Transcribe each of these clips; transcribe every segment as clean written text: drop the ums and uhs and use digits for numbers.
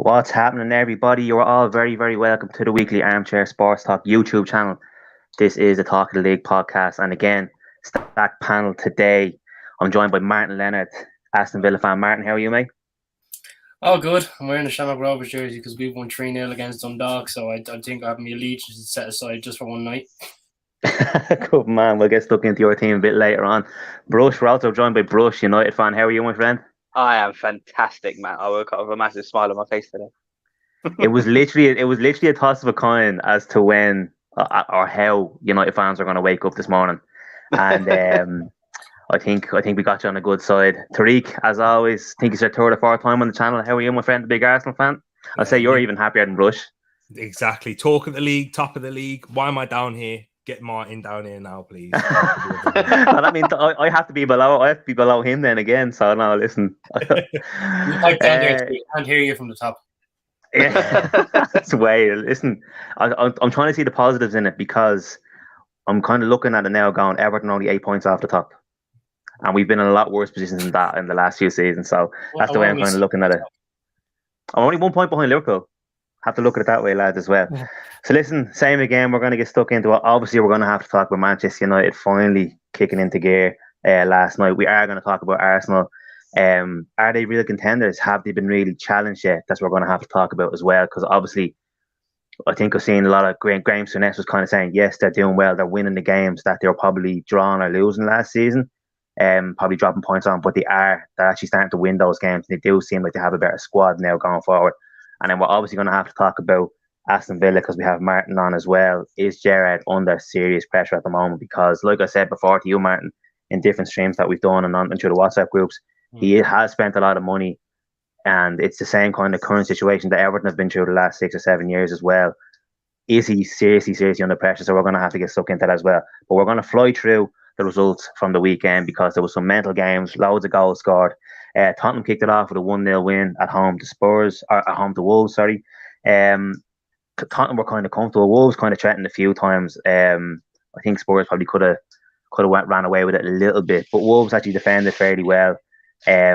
What's happening, everybody? You're all very, very welcome to the weekly Armchair Sports Talk YouTube channel. This is the Talk of the League podcast, and again, stacked panel today. I'm joined by Martin Leonard, Aston Villa fan. Martin, how are you, mate? Oh, good. I'm wearing a Shamrock Rovers jersey because we won 3-0 against Dundalk, so I think I have my allegiance set aside just for one night. Good man. We'll get stuck into your team a bit later on. Brush, we're also joined by Brush, United fan. How are you, my friend? I am fantastic, man. I woke up with a massive smile on my face today. It was literally a toss of a coin as to when or how United fans are going to wake up this morning, and I think we got you on a good side. Tariq, as always, think it's your third or fourth time on the channel. How are you, my friend, the big Arsenal fan? I'll say you're even happier than Rush. Exactly. Talk of the league, top of the league. Why am I down here? Get Martin down here now, please. Well, I mean, I have to be below. I have to be below him then again. So no, listen. I can't hear you from the top. Yeah, that's the way. Listen, I'm trying to see the positives in it because I'm kind of looking at it now, going Everton only 8 points off the top, and we've been in a lot worse positions than that in the last few seasons. So that's the way I'm kind of looking at it. I'm only 1 point behind Liverpool. Have to look at it that way, lads, as well. Yeah. So listen, same again. We're going to get stuck into it. Obviously, we're going to have to talk about Manchester United finally kicking into gear last night. We are going to talk about Arsenal. Are they real contenders? Have they been really challenged yet? That's what we're going to have to talk about as well. Because obviously, I think I've seen a lot of Graham Souness was kind of saying, yes, they're doing well. They're winning the games that they were probably drawing or losing last season. Probably dropping points on, but they're actually starting to win those games. They do seem like they have a better squad now going forward. And then we're obviously going to have to talk about Aston Villa because we have Martin on as well. Is Gerrard under serious pressure at the moment? Because, like I said before to you, Martin, in different streams that we've done and through the WhatsApp groups, he has spent a lot of money. And it's the same kind of current situation that Everton have been through the last 6 or 7 years as well. Is he seriously under pressure? So we're going to have to get stuck into that as well. But we're going to fly through the results from the weekend because there was some mental games, loads of goals scored. Tottenham kicked it off with a 1-0 win at home to Spurs, or at home to Wolves, sorry. Tottenham were kind of comfortable. Wolves kind of threatened a few times. I think Spurs probably could have ran away with it a little bit, but Wolves actually defended fairly well. I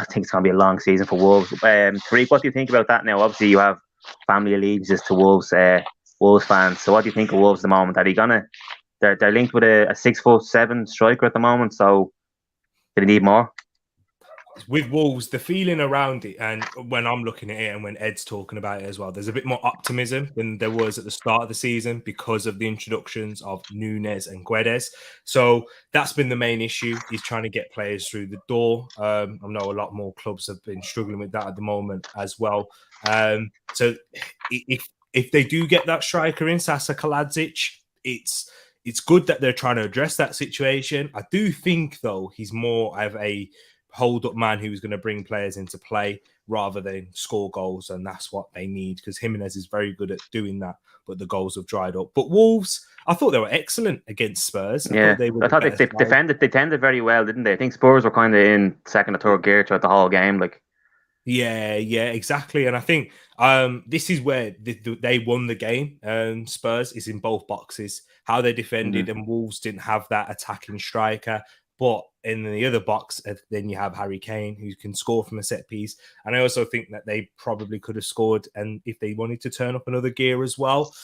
think it's going to be a long season for Wolves. Tariq, what do you think about that now? Obviously, you have family allegiances to Wolves fans. So what do you think of Wolves at the moment? Are they gonna? They're linked with a 6'7" striker at the moment. So do they need more? With Wolves, the feeling around it, and when I'm looking at it and when Ed's talking about it as well, there's a bit more optimism than there was at the start of the season because of the introductions of Núñez and Guedes. So that's been the main issue, is trying to get players through the door. I know a lot more clubs have been struggling with that at the moment as well. So if they do get that striker in, Sasa Kaladzic, it's good that they're trying to address that situation. I do think, though, he's more of a hold-up man who's going to bring players into play rather than score goals, and that's what they need because Jimenez is very good at doing that, but the goals have dried up. But Wolves, I thought they were excellent against Spurs. I thought they defended very well, didn't they? I think Spurs were kind of in second or third gear throughout the whole game. Yeah, exactly. And I think this is where they won the game. Spurs is in both boxes. How they defended, and Wolves didn't have that attacking striker. But in the other box, then you have Harry Kane, who can score from a set piece. And I also think that they probably could have scored, and if they wanted to turn up another gear as well.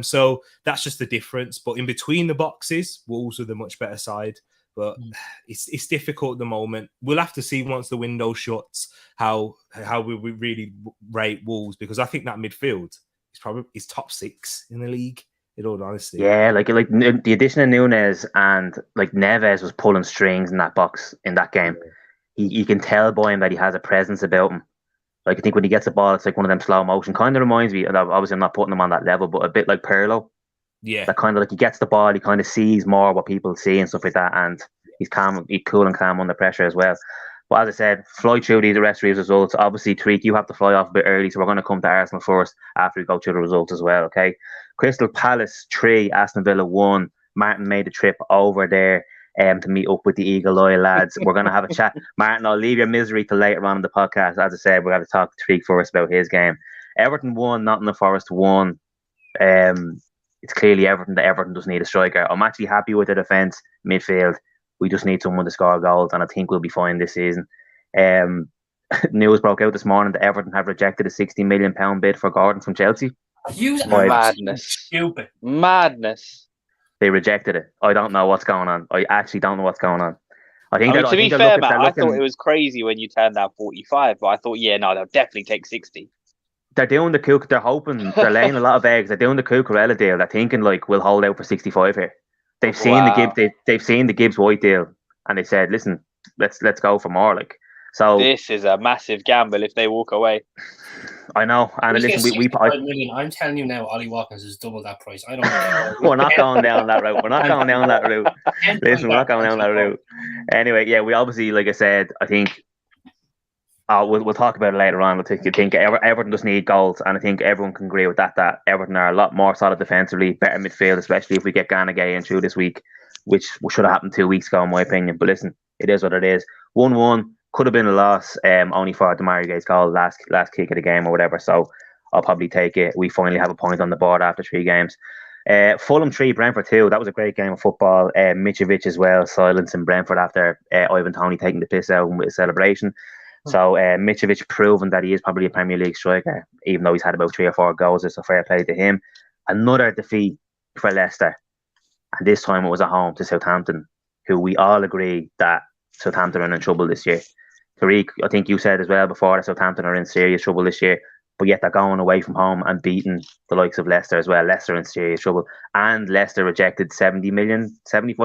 So that's just the difference. But in between the boxes, Wolves are the much better side. But it's difficult at the moment. We'll have to see once the window shuts how we really rate Wolves, because I think that midfield is top 6 in the league. In all honesty, yeah, like the addition of Núñez and like Neves was pulling strings in that box in that game. You can tell by him that he has a presence about him. Like, I think when he gets the ball, it's like one of them slow motion. Kind of reminds me, and obviously I'm not putting him on that level, but a bit like Pirlo. Yeah, that kind of like he gets the ball, he kind of sees more what people see and stuff like that, and he's cool and calm under pressure as well. But as I said, fly through the rest of these results. Obviously, Tariq, you have to fly off a bit early, so we're going to come to Arsenal first after we go through the results as well, okay? Crystal Palace 3, Aston Villa 1. Martin made the trip over there to meet up with the Eagle Eye lads. We're going to have a chat. Martin, I'll leave your misery till later on in the podcast. As I said, we're going to talk to Tariq first about his game. Everton 1, Nottingham Forest 1. It's clearly Everton that Everton does need a striker. I'm actually happy with the defence, midfield. We just need someone to score goals, and I think we'll be fine this season. news broke out this morning that Everton have rejected a £60 million bid for Gordon from Chelsea. You Why? Madness. stupid. Madness. They rejected it. I don't know what's going on. I actually don't know what's going on. I think to be they're fair, looking, Matt, they're I looking, thought it was crazy when you turned down 45, but I thought, yeah, no, they'll definitely take 60. they're doing the Cuc. They're hoping. They're laying a lot of eggs. They're doing the Cucurella deal. They're thinking like we'll hold out for 65 here. They've seen the Wow. Gibbs. They've seen the Gibbs White deal, and they said, "Listen, let's go for more." Like so. This is a massive gamble if they walk away. I know, and We listen, get we 65 million. I'm telling you now, Ollie Watkins is double that price. I don't know. we're not going down that route. We're not going down that route. Listen, we're not going down that route. Anyway, yeah, we obviously, like I said, I think we'll talk about it later on. I think Everton just need goals, and I think everyone can agree with that. That Everton are a lot more solid defensively, better midfield, especially if we get Ganagay in through this week, which should have happened 2 weeks ago, in my opinion. But listen, it is what it is. 1-1 could have been a loss, only for Demario Gay's goal, last kick of the game or whatever. So I'll probably take it. We finally have a point on the board after 3 games. Fulham 3, Brentford 2. That was a great game of football. Mitrovic as well, silencing Brentford after Ivan Toney taking the piss out with a celebration. So Mitrovic proving that he is probably a Premier League striker, even though he's had about 3 or 4 goals. So fair play to him. Another defeat for Leicester, and this time it was at home to Southampton, who we all agree that Southampton are in trouble this year. Tariq, I think you said as well before that Southampton are in serious trouble this year, but yet they're going away from home and beating the likes of Leicester as well. Leicester in serious trouble, and Leicester rejected 75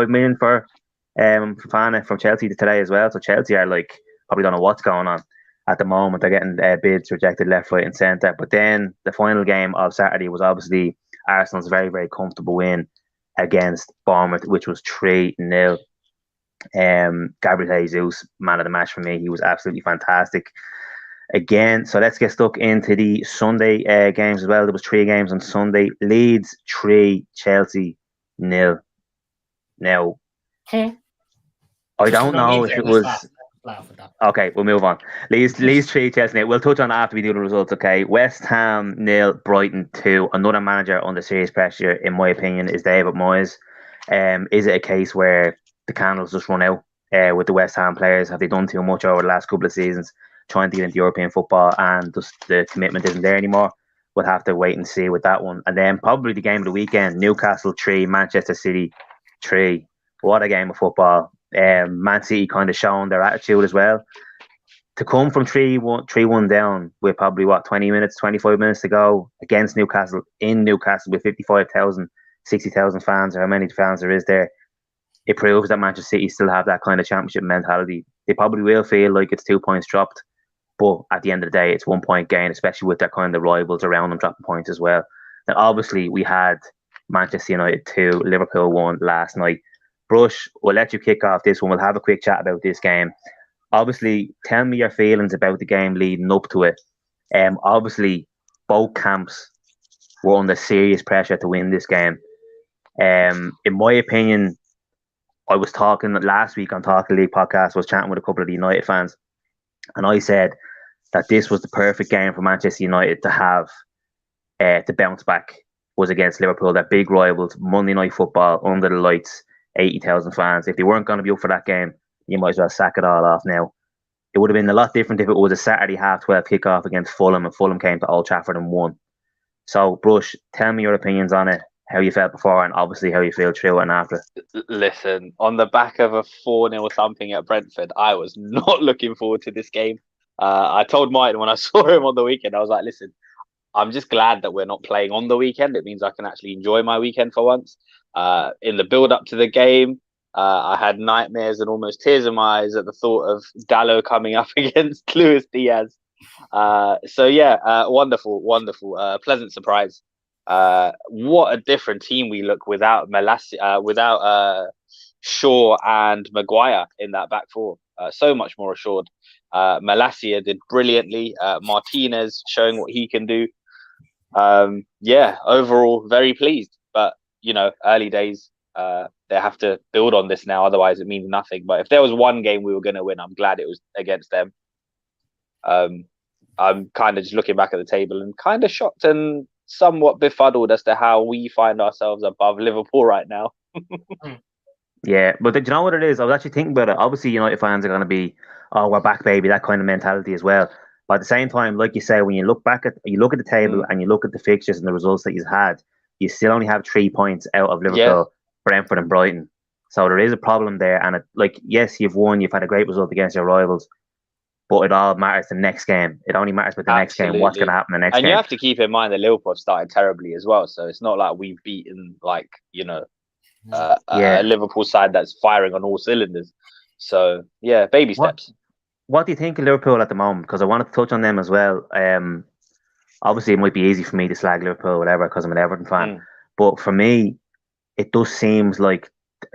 million for Fofana from Chelsea today as well. So Chelsea are like probably don't know what's going on at the moment. They're getting bids rejected left, right, and centre. But then the final game of Saturday was obviously Arsenal's very, very comfortable win against Bournemouth, which was 3-0. Gabriel Jesus, man of the match for me. He was absolutely fantastic again. So let's get stuck into the Sunday games as well. There was 3 games on Sunday. Leeds 3, Chelsea 0. Now, I don't know if it was... Okay, we'll move on. Leeds 3, Chelsea 0. We'll touch on it after we do the results, okay? West Ham 0, Brighton 2. Another manager under serious pressure, in my opinion, is David Moyes. Is it a case where the candles just run out with the West Ham players? Have they done too much over the last couple of seasons trying to get into European football, and just the commitment isn't there anymore? We'll have to wait and see with that one. And then probably the game of the weekend, Newcastle 3, Manchester City 3. What a game of football. Man City kind of showing their attitude as well. To come from 3-1 down with probably 25 minutes to go against Newcastle, in Newcastle with 55,000, 60,000 fans, or how many fans there is there, it proves that Manchester City still have that kind of championship mentality. They probably will feel like it's 2 points dropped, but at the end of the day, it's 1 point gain, especially with their kind of rivals around them dropping points as well. Then obviously we had Manchester United 2, Liverpool 1 last night. Brush, we'll let you kick off this one. We'll have a quick chat about this game. Obviously, tell me your feelings about the game leading up to it. Obviously, both camps were under serious pressure to win this game. In my opinion, I was talking last week on Talk League podcast, I was chatting with a couple of the United fans, and I said that this was the perfect game for Manchester United to have to bounce back, was against Liverpool, their big rivals, Monday Night Football, under the lights, 80,000 fans. If they weren't going to be up for that game, you might as well sack it all off now. It would have been a lot different if it was a Saturday 12:30 kickoff against Fulham, and Fulham came to Old Trafford and won. So, Brush, tell me your opinions on it, how you felt before, and obviously how you feel through and after. Listen, on the back of a 4-0 something at Brentford, I was not looking forward to this game. I told Martin when I saw him on the weekend, I was like, listen, I'm just glad that we're not playing on the weekend. It means I can actually enjoy my weekend for once. In the build-up to the game, I had nightmares and almost tears in my eyes at the thought of Dalot coming up against Luis Diaz. Wonderful, pleasant surprise. What a different team we look without Shaw and Maguire in that back four. So much more assured. Malacia did brilliantly. Martinez showing what he can do. Overall very pleased. But early days. They have to build on this now, otherwise it means nothing. But if there was one game we were going to win, I'm glad it was against them. I'm kind of just looking back at the table and kind of shocked and somewhat befuddled as to how we find ourselves above Liverpool right now. Yeah, but do you know what it is? I was actually thinking about it. Obviously, United fans are going to be, "Oh, we're back, baby," that kind of mentality as well. But at the same time, like you say, when you look at the table Mm. and you look at the fixtures and the results that you've had, you still only have 3 points out of Yeah, Liverpool, Brentford, and Brighton. So there is a problem there. And yes, you've won, you've had a great result against your rivals, but it all matters the next game. It only matters with the next game. What's going to absolutely. happen the next And you game? have to keep in mind that Liverpool have started terribly as well. So it's not like we've beaten like a Yeah. Liverpool side that's firing on all cylinders. So yeah, baby What steps. What do you think of Liverpool at the moment? Because I wanted to touch on them as well. Obviously, it might be easy for me to slag Liverpool, or whatever, because I'm an Everton fan. Mm. But for me, it does seem like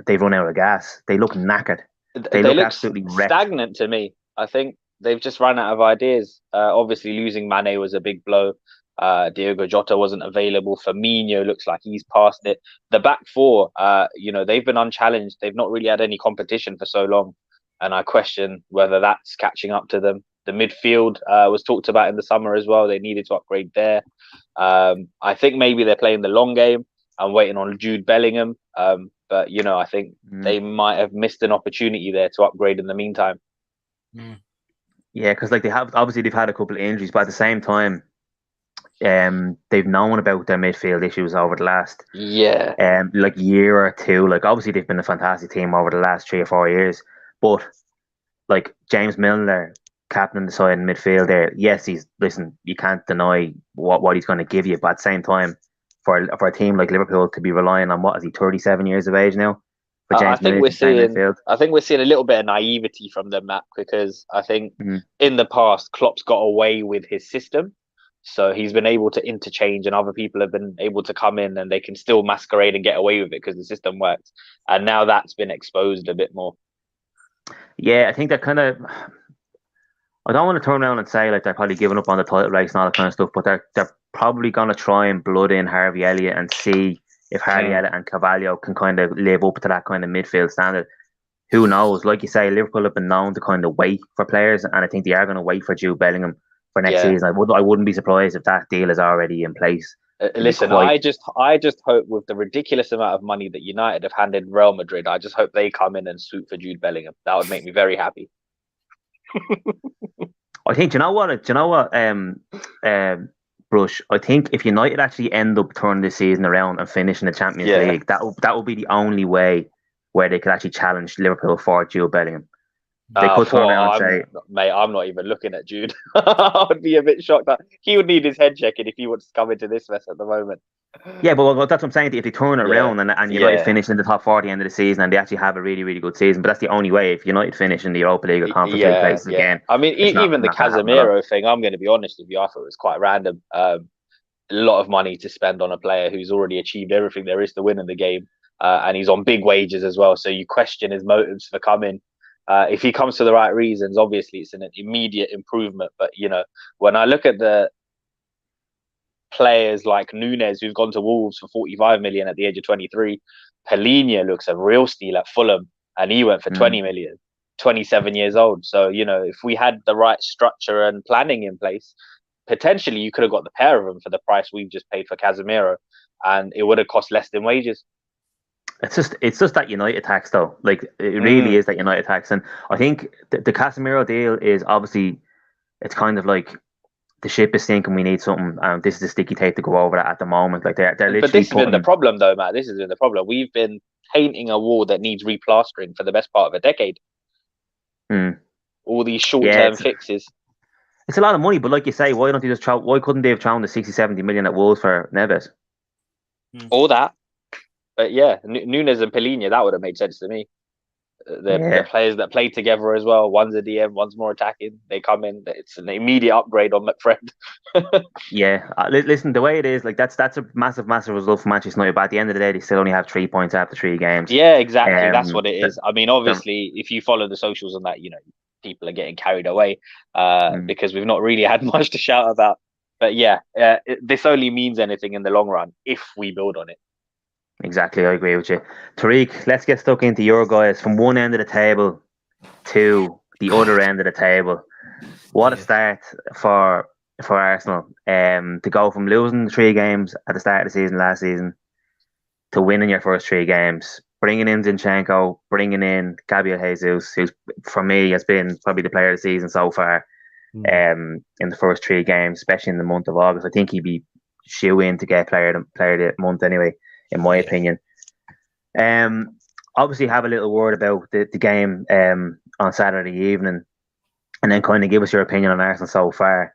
they've run out of gas. They look knackered. They They look look absolutely wrecked. stagnant to me. I think they've just run out of ideas. Obviously, losing Mane was a big blow. Diogo Jota wasn't available. Firmino looks like he's past it. The back four, they've been unchallenged. They've not really had any competition for so long, and I question whether that's catching up to them. The midfield was talked about in the summer as well. They needed to upgrade there. I think maybe they're playing the long game and waiting on Jude Bellingham. But I think they might have missed an opportunity there to upgrade in the meantime. Yeah, because they've had a couple of injuries, but at the same time, they've known about their midfield issues over the last year or two. Like obviously they've been a fantastic team over the last 3 or 4 years, but like James Milner, captain the side in midfield there, yes, you can't deny what he's going to give you, but at the same time, for a team like Liverpool to be relying on, what is he, 37 years of age now, for I James think Milner we're to stay in seeing. midfield. I think we're seeing a little bit of naivety from them, Matt, because I think in the past Klopp's got away with his system, so he's been able to interchange, and other people have been able to come in and they can still masquerade and get away with it because the system works. And now that's been exposed a bit more. Yeah, I think that kind of. I don't want to turn around and say like they're probably giving up on the title race and all that kind of stuff, but they're probably going to try and blood in Harvey Elliott and see if Harvey Elliott and Carvalho can kind of live up to that kind of midfield standard. Who knows? Like you say, Liverpool have been known to kind of wait for players, and I think they are going to wait for Jude Bellingham for next season. I wouldn't be surprised if that deal is already in place. Listen, I just hope with the ridiculous amount of money that United have handed Real Madrid, I just hope they come in and swoop for Jude Bellingham. That would make me very happy. I think, do you know what, Brush? I think if United actually end up turning this season around and finishing the Champions League, that will be the only way where they could actually challenge Liverpool for Jude Bellingham. They could turn around and say, "Mate, I'm not even looking at Jude." I would be a bit shocked that he would need his head checking if he wants to come into this mess at the moment. Yeah, but that's what I'm saying. If they turn it around and United finish in the top 40 end of the season and they actually have a really, really good season, but that's the only way. If United finish in the Europa League or Conference League places again, I mean, even the Casemiro thing, I'm going to be honest with you, I thought it was quite random. A lot of money to spend on a player who's already achieved everything there is to win in the game, and he's on big wages as well. So you question his motives for coming. If he comes for the right reasons, obviously it's an immediate improvement. But when I look at the players like Nunes, who's gone to Wolves for 45 million at the age of 23, Palhinha looks a real steal at Fulham, and he went for 20 million, 27 years old. So if we had the right structure and planning in place, potentially you could have got the pair of them for the price we've just paid for Casemiro, and it would have cost less than wages. It's just that United tax, though. Like it really is that United tax, and I think the Casemiro deal is obviously, it's kind of like the ship is sinking. We need something. This is the sticky tape to go over that at the moment. Like they're literally. But this has been the problem, though, Matt. This has been the problem. We've been painting a wall that needs replastering for the best part of a decade. All these short-term fixes. It's a lot of money, but like you say, why don't they just why couldn't they have thrown the 60-70 million at Wolves for Neves? All that. But yeah, Nunes and Palhinha, that would have made sense to me. They're players that play together as well. One's a DM, one's more attacking. They come in. It's an immediate upgrade on McFred. Yeah, listen, the way it is, like that's a massive, massive result for Manchester United. But at the end of the day, they still only have 3 points after 3 games. Yeah, exactly. That's what it is. I mean, obviously, if you follow the socials on that, people are getting carried away because we've not really had much to shout about. But yeah, this only means anything in the long run if we build on it. Exactly, I agree with you. Tariq, let's get stuck into your guys from one end of the table to the other end of the table. What a start for Arsenal. To go from losing 3 games at the start of the season last season to winning your first 3 games. bringing in Zinchenko, bringing in Gabriel Jesus, who's for me has been probably the player of the season so far. In the first 3 games, especially in the month of August, I think he'd be shoe in to get player of the month anyway, in my opinion. Obviously have a little word about the game on Saturday evening, and then kind of give us your opinion on Arsenal so far,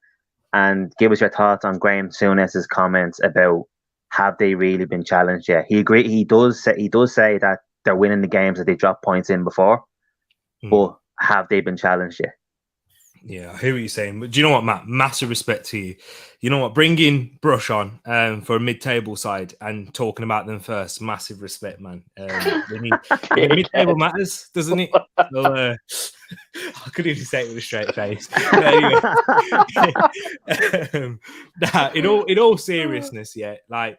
and give us your thoughts on Graham Souness's comments about have they really been challenged yet. He does say that they're winning the games that they dropped points in before, but have they been challenged yet? Yeah, I hear what you're saying. But do you know what, Matt? Massive respect to you. You know what? Bringing Brush on for a mid-table side and talking about them first. Massive respect, man. The mid-table matters, doesn't it? So, I couldn't even say it with a straight face. But anyway, in all seriousness, yeah, like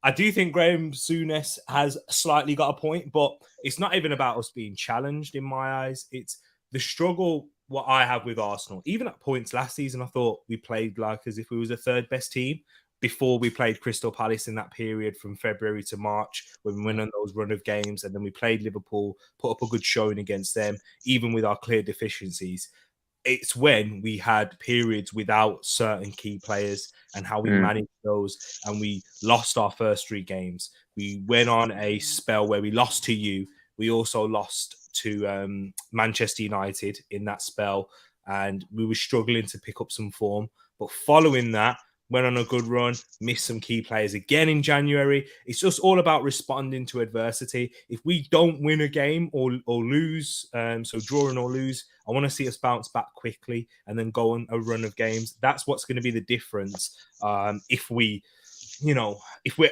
I do think Graham Souness has slightly got a point, but it's not even about us being challenged in my eyes. It's the struggle. What I have with Arsenal, even at points last season, I thought we played like as if we was a third best team before we played Crystal Palace in that period from February to March when we went on those run of games, and then we played Liverpool, put up a good showing against them, even with our clear deficiencies. It's when we had periods without certain key players and how we managed those, and we lost our first 3 games. We went on a spell where we lost to you. We also lost to Manchester United in that spell, and we were struggling to pick up some form. But following that, went on a good run, missed some key players again in January. It's just all about responding to adversity. If we don't win a game or lose, so drawing or lose, I want to see us bounce back quickly and then go on a run of games. That's what's going to be the difference. If we're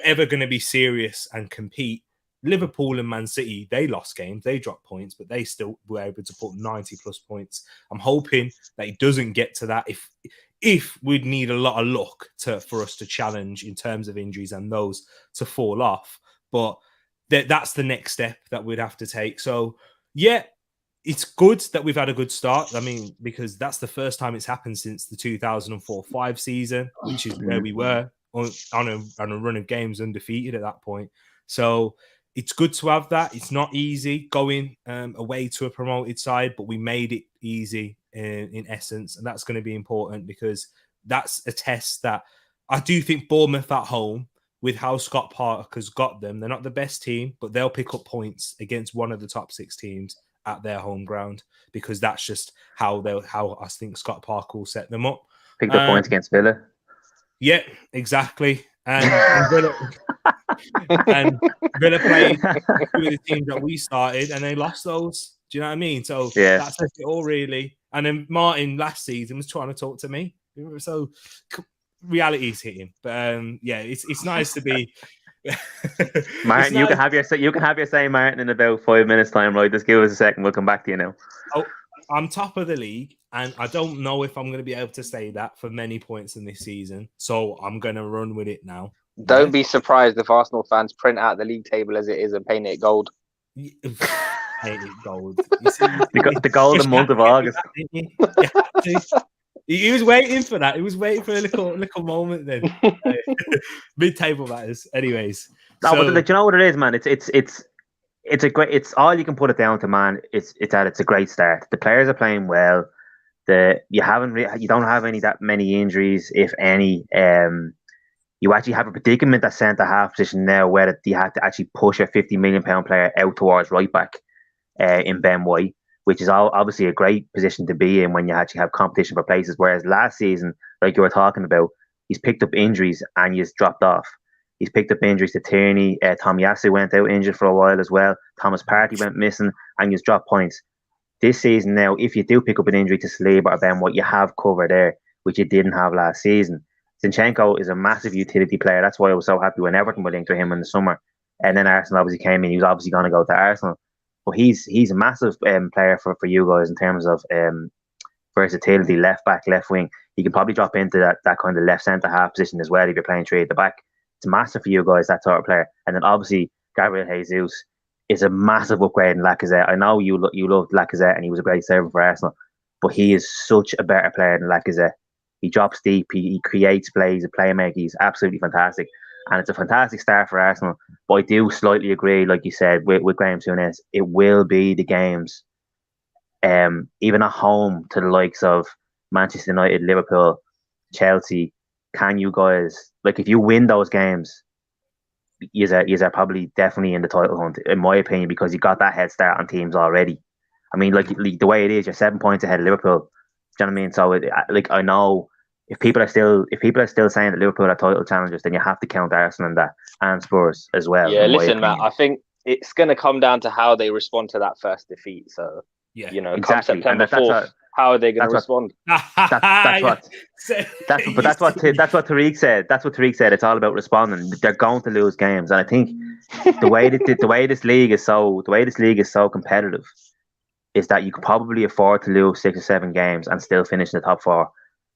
ever going to be serious and compete. Liverpool and Man City, they lost games, they dropped points, but they still were able to put 90 plus points. I'm hoping that it doesn't get to that. If we'd need a lot of luck for us to challenge in terms of injuries and those to fall off, but that's the next step that we'd have to take. So yeah, it's good that we've had a good start. I mean, because that's the first time it's happened since the 2004-05 season, which is where we were on a run of games undefeated at that point. So it's good to have that. It's not easy going away to a promoted side, but we made it easy in essence. And that's going to be important because that's a test that I do think Bournemouth at home, with how Scott Parker's got them, they're not the best team, but they'll pick up points against one of the top 6 teams at their home ground because that's just how I think Scott Parker will set them up. Picked up points against Villa. Yeah, exactly. And Villa played 2 of the teams that we started and they lost those. Do you know what I mean? So that says it all, really. And then Martin last season was trying to talk to me. So reality's hitting. But it's nice to be. Martin, you can have your say, Martin, in about 5 minutes' time, right? Just give us a second. We'll come back to you now. Oh, I'm top of the league, and I don't know if I'm going to be able to say that for many points in this season. So I'm going to run with it now. Don't be surprised if Arsenal fans print out the league table as it is and paint it gold. Paint it gold. You see, the golden month of August. He was waiting for that. He was waiting for a little moment then. Mid-table matters. Anyways. No, but do you know what it is, man? It's a great. It's all you can put it down to, man. It's a great start. The players are playing well. You don't have that many injuries, if any. You actually have a predicament at centre half position now where you had to actually push a £50 million player out towards right back in Ben White, which is obviously a great position to be in when you actually have competition for places. Whereas last season, like you were talking about, he's picked up injuries and he's dropped off. He's picked up injuries to Tierney. Tomiyasu went out injured for a while as well. Thomas Partey went missing and he's dropped points. This season now, if you do pick up an injury to Saliba or Ben White, you have cover there, which you didn't have last season. Zinchenko is a massive utility player. That's why I was so happy when Everton were linked to him in the summer. And then Arsenal obviously came in. He was obviously going to go to Arsenal. But he's a massive player for you guys in terms of versatility, left back, left wing. He can probably drop into that kind of left centre half position as well if you're playing 3 at the back. It's massive for you guys, that sort of player. And then obviously Gabriel Jesus is a massive upgrade in Lacazette. I know you loved Lacazette and he was a great servant for Arsenal, but he is such a better player than Lacazette. He drops deep, he creates plays, a playmaker. He's absolutely fantastic. and it's a fantastic start for Arsenal. But I do slightly agree, like you said, with Graham Souness, it will be the games, even at home to the likes of Manchester United, Liverpool, Chelsea. Can you guys, like, if you win those games, you are probably definitely in the title hunt, in my opinion, because you got that head start on teams already. I mean, like the way it is, you're 7 points ahead of Liverpool. Do you know what I mean? So, like, I know if people are still saying that Liverpool are title challengers, then you have to count Arsenal in that, and Spurs as well. Yeah, listen, Matt, I think it's going to come down to how they respond to that first defeat. So, exactly. Come September 4th, how are they going to respond? That's what Tariq said. That's what Tariq said. It's all about responding. They're going to lose games, and I think the way this league is so competitive is that you could probably afford to lose 6 or 7 games and still finish in the top 4.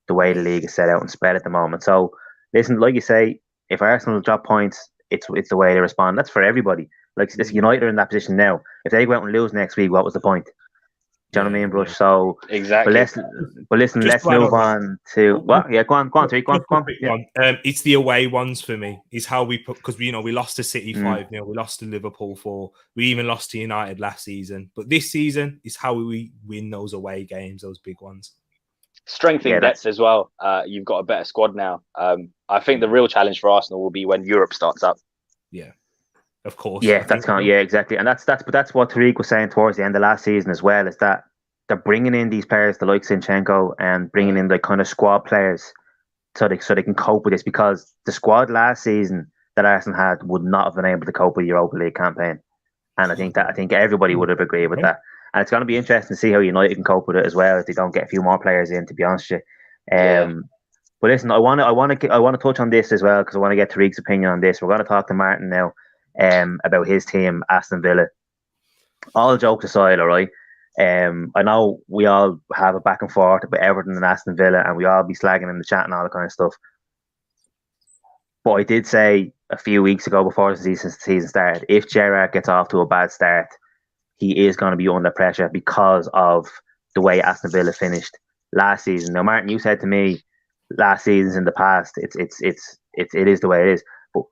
The way the league is set out and spread at the moment. So, listen, like you say, if Arsenal drop points, it's the way they respond. That's for everybody. Like, this United are in that position now. If they go out and lose next week, what was the point? Do you know what I mean, Bruce? So exactly. But listen, let's move on to what? Yeah, go on, Tariq, go on. Yeah. It's the away ones for me. Is how we put, because we lost to City 5-0, we lost to Liverpool 4, we even lost to United last season. But this season is how we win those away games, those big ones. Strength in depth as well. You've got a better squad now. I think the real challenge for Arsenal will be when Europe starts up. Yeah. Of course. Yeah, exactly. And that's what Tariq was saying towards the end of last season as well, is that they're bringing in these players, the like Zinchenko, and bringing in the kind of squad players so they can cope with this, because the squad last season that Arsenal had would not have been able to cope with the Europa League campaign. And I think everybody would have agreed with that. And it's going to be interesting to see how United can cope with it as well if they don't get a few more players in, to be honest with you. But listen, I want to touch on this as well, because I want to get Tariq's opinion on this. We're going to talk to Martin now about his team, Aston Villa. All jokes aside, all right. I know we all have a back and forth about Everton and Aston Villa, and we all be slagging in the chat and all that kind of stuff. But I did say a few weeks ago, before the season started, if Gerrard gets off to a bad start, he is going to be under pressure because of the way Aston Villa finished last season. Now, Martin, you said to me last seasons in the past, it is the way it is, but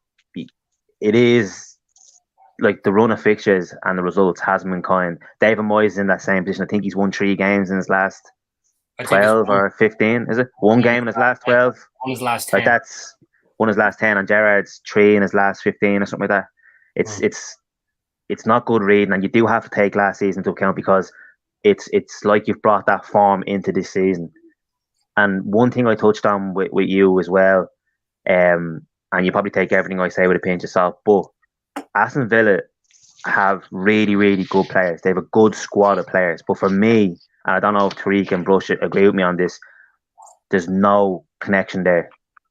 it is like the run of fixtures and the results hasn't been kind. David Moyes is in that same position. I think he's won 3 games in his last 12 or 15. Is it 1 game in his last 12? On his last 10. Like, that's won his last 10, and Gerrard's 3 in his last 15 or something like that. It's not good reading, and you do have to take last season into account, because it's like you've brought that form into this season. And one thing I touched on with you as well, and you probably take everything I say with a pinch of salt, but Aston Villa have really, really good players. They have a good squad of players. But for me, and I don't know if Tariq and Brush agree with me on this, there's no connection there.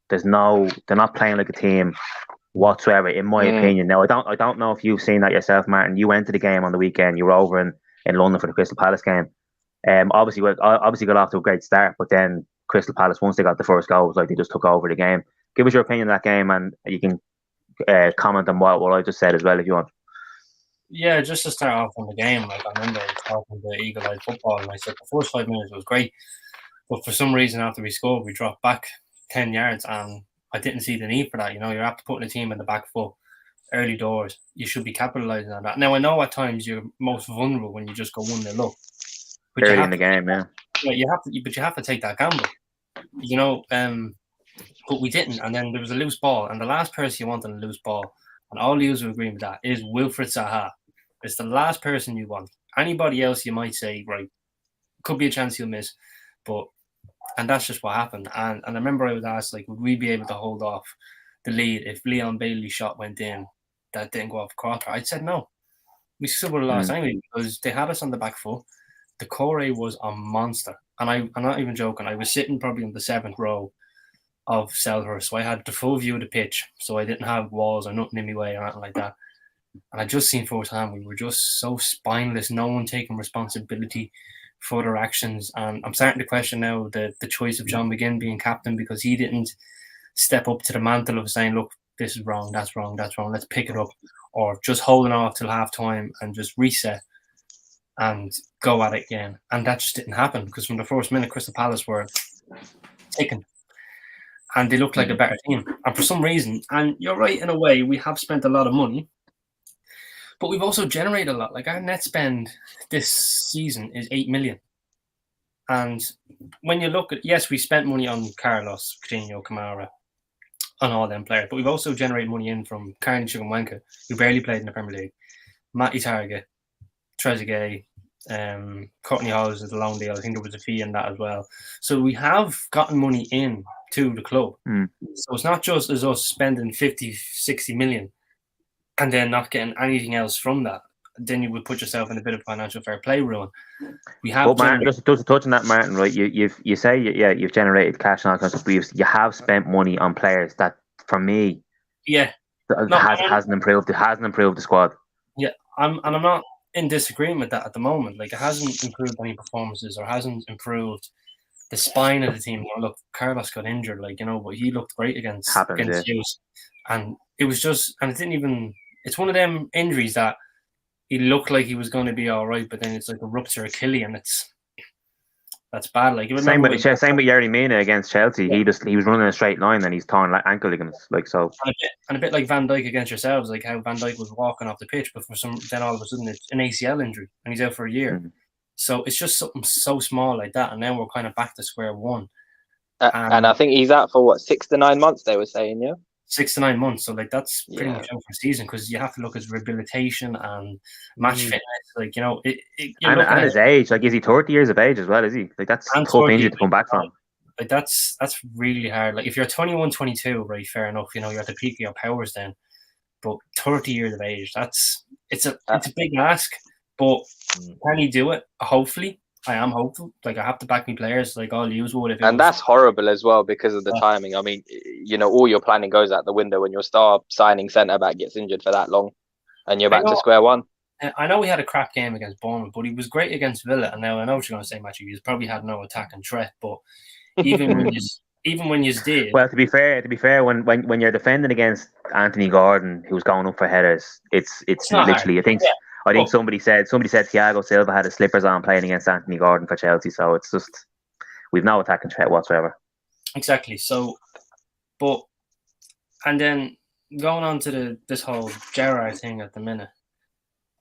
They're not playing like a team whatsoever, in my opinion. Now, I don't know if you've seen that yourself, Martin. You went to the game on the weekend. You were over in London for the Crystal Palace game. Obviously got off to a great start, but then Crystal Palace, once they got the first goal, it was like they just took over the game. Give us your opinion on that game, and you can comment on what I just said as well if you want. Yeah, just to start off on the game, like, I remember I was talking to Eagle Eye Football, and I said the first 5 minutes was great, but for some reason after we scored, we dropped back 10 yards, and I didn't see the need for that. You're after putting a team in the back foot early doors. You should be capitalising on that. Now, I know at times you're most vulnerable when you just go 1-0 up. Early in the game, yeah. You have to take that gamble. But we didn't, and then there was a loose ball, and the last person you want on a loose ball, and all you are agreeing with that, is Wilfried Zaha. It's the last person you want. Anybody else, you might say, right, could be a chance you'll miss, and that's just what happened. And I remember I was asked, like, would we be able to hold off the lead if Leon Bailey's shot went in that didn't go off quarter? I said no. We still would have lost anyway, because they had us on the back foot. The Corey was a monster, and I'm not even joking. I was sitting probably in the 7th row of Selhurst, so I had the full view of the pitch, so I didn't have walls or nothing in my way or anything like that. And I just seen firsthand we were just so spineless, no one taking responsibility for their actions. And I'm starting to question now the choice of John McGinn being captain, because he didn't step up to the mantle of saying, look, this is wrong, that's wrong, let's pick it up, or just holding off till half time and just reset and go at it again. And that just didn't happen, because from the first minute Crystal Palace were taken. and they look like a better team. And for some reason, and you're right in a way, we have spent a lot of money, but we've also generated a lot. Like our net spend this season is 8 million. And when you look at, yes, we spent money on Carlos, Coutinho, Kamara, on all them players, but we've also generated money in from Carney Chukwuemeka, who barely played in the Premier League, Matty Target, Trezeguet, Courtney Hawes is a loan deal. I think there was a fee in that as well. So we have gotten money in to the club. So it's not just as us spending 50, 60 million and then not getting anything else from that. Then you would put yourself in a bit of financial fair play ruin. We have. But Martin, just to touch on that, Martin, right? You say you've generated cash and all kinds of stuff. You have spent money on players that, for me, hasn't improved. It hasn't improved the squad. Yeah, I'm not in disagreement with that at the moment. Like, it hasn't improved any performances or hasn't improved the spine of the team. Look, Carlos got injured, but he looked great against Hughes, and it was just, and it didn't even. It's one of them injuries that he looked like he was going to be all right, but then it's like a rupture Achilles, and that's bad. Like, same with Yerry Mina against Chelsea. Yeah. He was running a straight line and he's torn ankle ligaments, and a bit like Van Dijk against yourselves, like how Van Dijk was walking off the pitch, but then all of a sudden it's an ACL injury and he's out for a year. So it's just something so small like that, and now we're kind of back to square one. And I think he's out for 6 to 9 months. They were saying, 6 to 9 months. So that's pretty much out for the season, because you have to look at rehabilitation and match fitness. And his age. Like, is he 30 years of age as well? Is he? Like, that's a tough injury to come back from. Like, that's really hard. Like, if you're 21, 22, right, fair enough. You're at the peak of your powers then. But 30 years of age, it's a big ask. But can he do it? Hopefully. I am hopeful. Like, I have to back me players, like all you would. And that's horrible as well because of the timing. I mean, all your planning goes out the window when your star signing centre back gets injured for that long, and you're back to square one. I know he had a crap game against Bournemouth, but he was great against Villa. And now I know what you're going to say, Matthew. He's probably had no attacking threat, but even when you did. Well, to be fair, when you're defending against Anthony Gordon, who's going up for headers, it's literally. Hard. I think somebody said Thiago Silva had his slippers on playing against Anthony Gordon for Chelsea. So it's just, we've no attacking threat whatsoever. Exactly. So, and then going on to this whole Gerrard thing at the minute,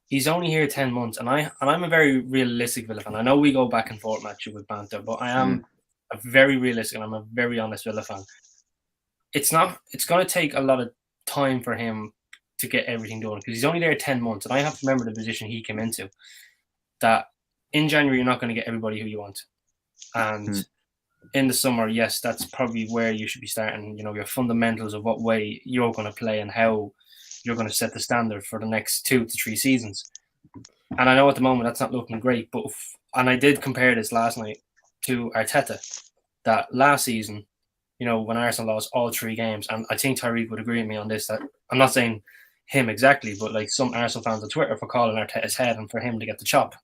he's only here 10 months, and I'm a very realistic Villa fan. I know we go back and forth, Matthew, with banter, but I am a very realistic and I'm a very honest Villa fan. It's going to take a lot of time for him to get everything done, because he's only there 10 months, and I have to remember the position he came into, that in January you're not going to get everybody who you want, and in the summer, yes, that's probably where you should be starting, your fundamentals of what way you're going to play and how you're going to set the standard for the next 2 to 3 seasons. And I know at the moment that's not looking great, but and I did compare this last night to Arteta, that last season, when Arsenal lost all 3 games, and I think Tyreek would agree with me on this, that I'm not saying him exactly, but like some Arsenal fans on Twitter for calling Arteta's head and for him to get the chop.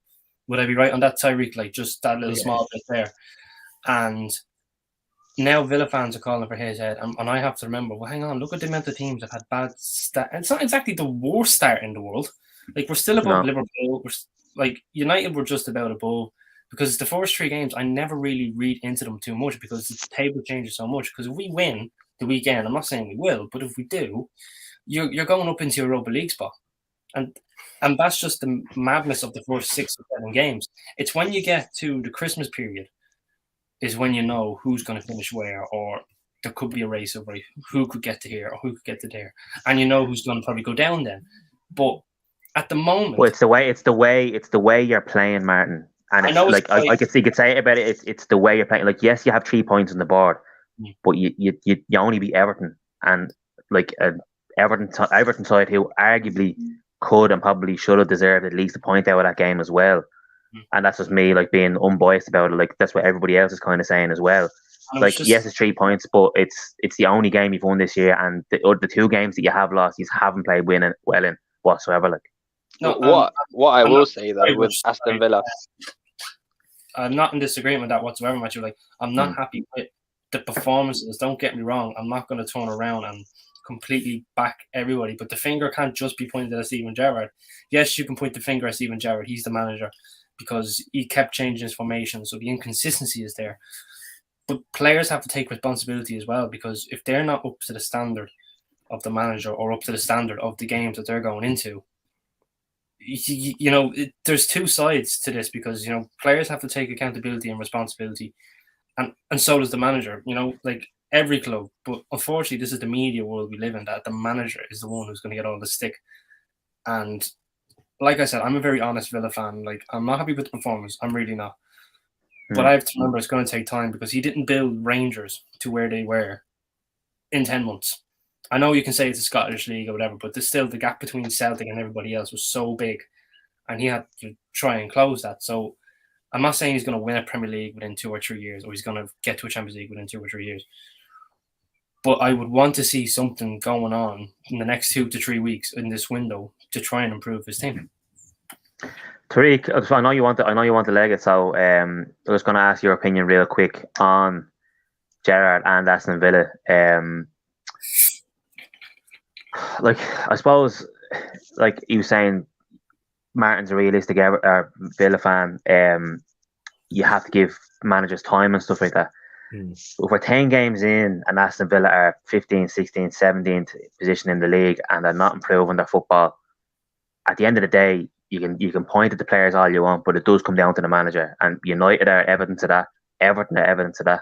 Would I be right on that, Tyreek? Like, just that little small bit there. And now Villa fans are calling for his head, and I have to remember, well, hang on, look at the amount of teams that had bad start. It's not exactly the worst start in the world. Like, we're still above Liverpool. United were just about above, because the first 3 games, I never really read into them too much because the table changes so much. Because if we win the weekend, I'm not saying we will, but if we do, you're going up into your Europa League spot. And that's just the madness of the first 6 or 7 games. It's when you get to the Christmas period is when you know who's going to finish where, or there could be a race over who could get to here or who could get to there. And you know who's going to probably go down then. But at the moment... Well, it's the way you're playing, Martin. And it's like, I could say it about it. It's the way you're playing. Like, yes, you have 3 points on the board, but you only beat Everton, and like Everton side who arguably could and probably should have deserved at least a point out of that game as well. And that's just me, like, being unbiased about it. Like, that's what everybody else is kind of saying as well. Like, yes, it's 3 points, but it's the only game you've won this year, and the 2 games that you have lost, you haven't played well in whatsoever. Like, what I will say though with Aston Villa, I'm not in disagreement with that whatsoever, Matthew. Like, I'm not happy with the performances. Don't get me wrong. I'm not going to turn around and completely back everybody, but the finger can't just be pointed at Steven Gerrard. Yes, you can point the finger at Steven Gerrard. He's the manager because he kept changing his formation, so the inconsistency is there. But players have to take responsibility as well, because if they're not up to the standard of the manager or up to the standard of the games that they're going into, there's two sides to this, because players have to take accountability and responsibility, and so does the manager. Like every club, but unfortunately, this is the media world we live in. That the manager is the one who's going to get all the stick. And like I said, I'm a very honest Villa fan. Like, I'm not happy with the performance. I'm really not. But I have to remember it's going to take time, because he didn't build Rangers to where they were in 10 months. I know you can say it's a Scottish league or whatever, but there's still the gap between Celtic and everybody else was so big, and he had to try and close that. So I'm not saying he's going to win a Premier League within 2 or 3 years, or he's going to get to a Champions League within 2 or 3 years. But I would want to see something going on in the next 2 to 3 weeks in this window to try and improve his team. Tariq, I know you want to leg it, so I'm just going to ask your opinion real quick on Gerrard and Aston Villa. Like, I suppose, like you were saying, Martin's a realistic Villa fan. You have to give managers time and stuff like that. If we're 10 games in and Aston Villa are 15th, 16th, 17th position in the league and they're not improving their football, at the end of the day, you can point at the players all you want, but it does come down to the manager. And United are evidence of that. Everton are evidence of that.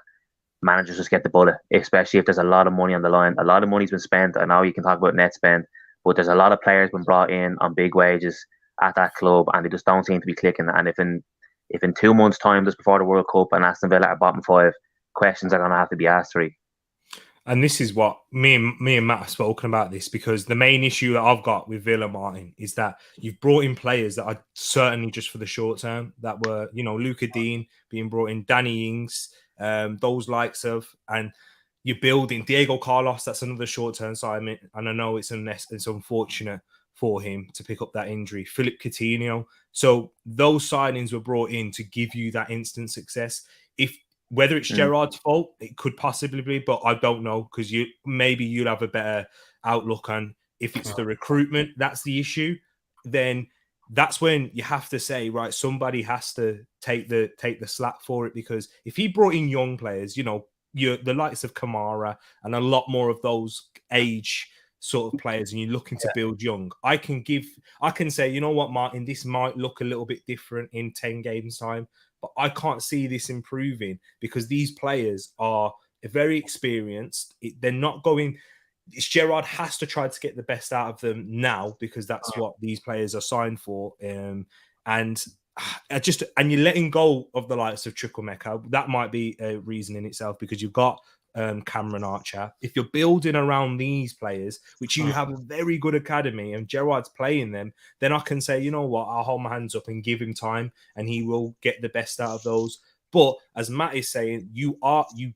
Managers just get the bullet, especially if there's a lot of money on the line. A lot of money's been spent. I know you can talk about net spend, but there's a lot of players been brought in on big wages at that club, and they just don't seem to be clicking. And if in 2 months' time, just before the World Cup, and Aston Villa are bottom 5, questions are going to have to be asked, Tariq. And this is what me and Matt have spoken about this, because the main issue that I've got with Villa, Martin, is that you've brought in players that are certainly just for the short term, that were, Luca Dean being brought in, Danny Ings, those likes of, and you're building Diego Carlos. That's another short-term assignment, and I know it's unfortunate for him to pick up that injury. Philip Coutinho. So those signings were brought in to give you that instant success. Whether it's Gerrard's fault, it could possibly be, but I don't know, because you'll have a better outlook on if it's the recruitment that's the issue. Then that's when you have to say, right, somebody has to take the slack for it, because if he brought in young players, the likes of Kamara and a lot more of those age sort of players, and you're looking to build young, I can say, you know what, Martin, this might look a little bit different in 10 games time, but I can't see this improving, because these players are very experienced. They're not going. Gerrard has to try to get the best out of them now, because that's what these players are signed for. And you're letting go of the likes of Chukwuemeka. That might be a reason in itself, because you've got Cameron Archer. If you're building around these players, which you have a very good academy, and Gerrard's playing them, then I can say, you know what, I'll hold my hands up and give him time, and he will get the best out of those. But as Matt is saying, you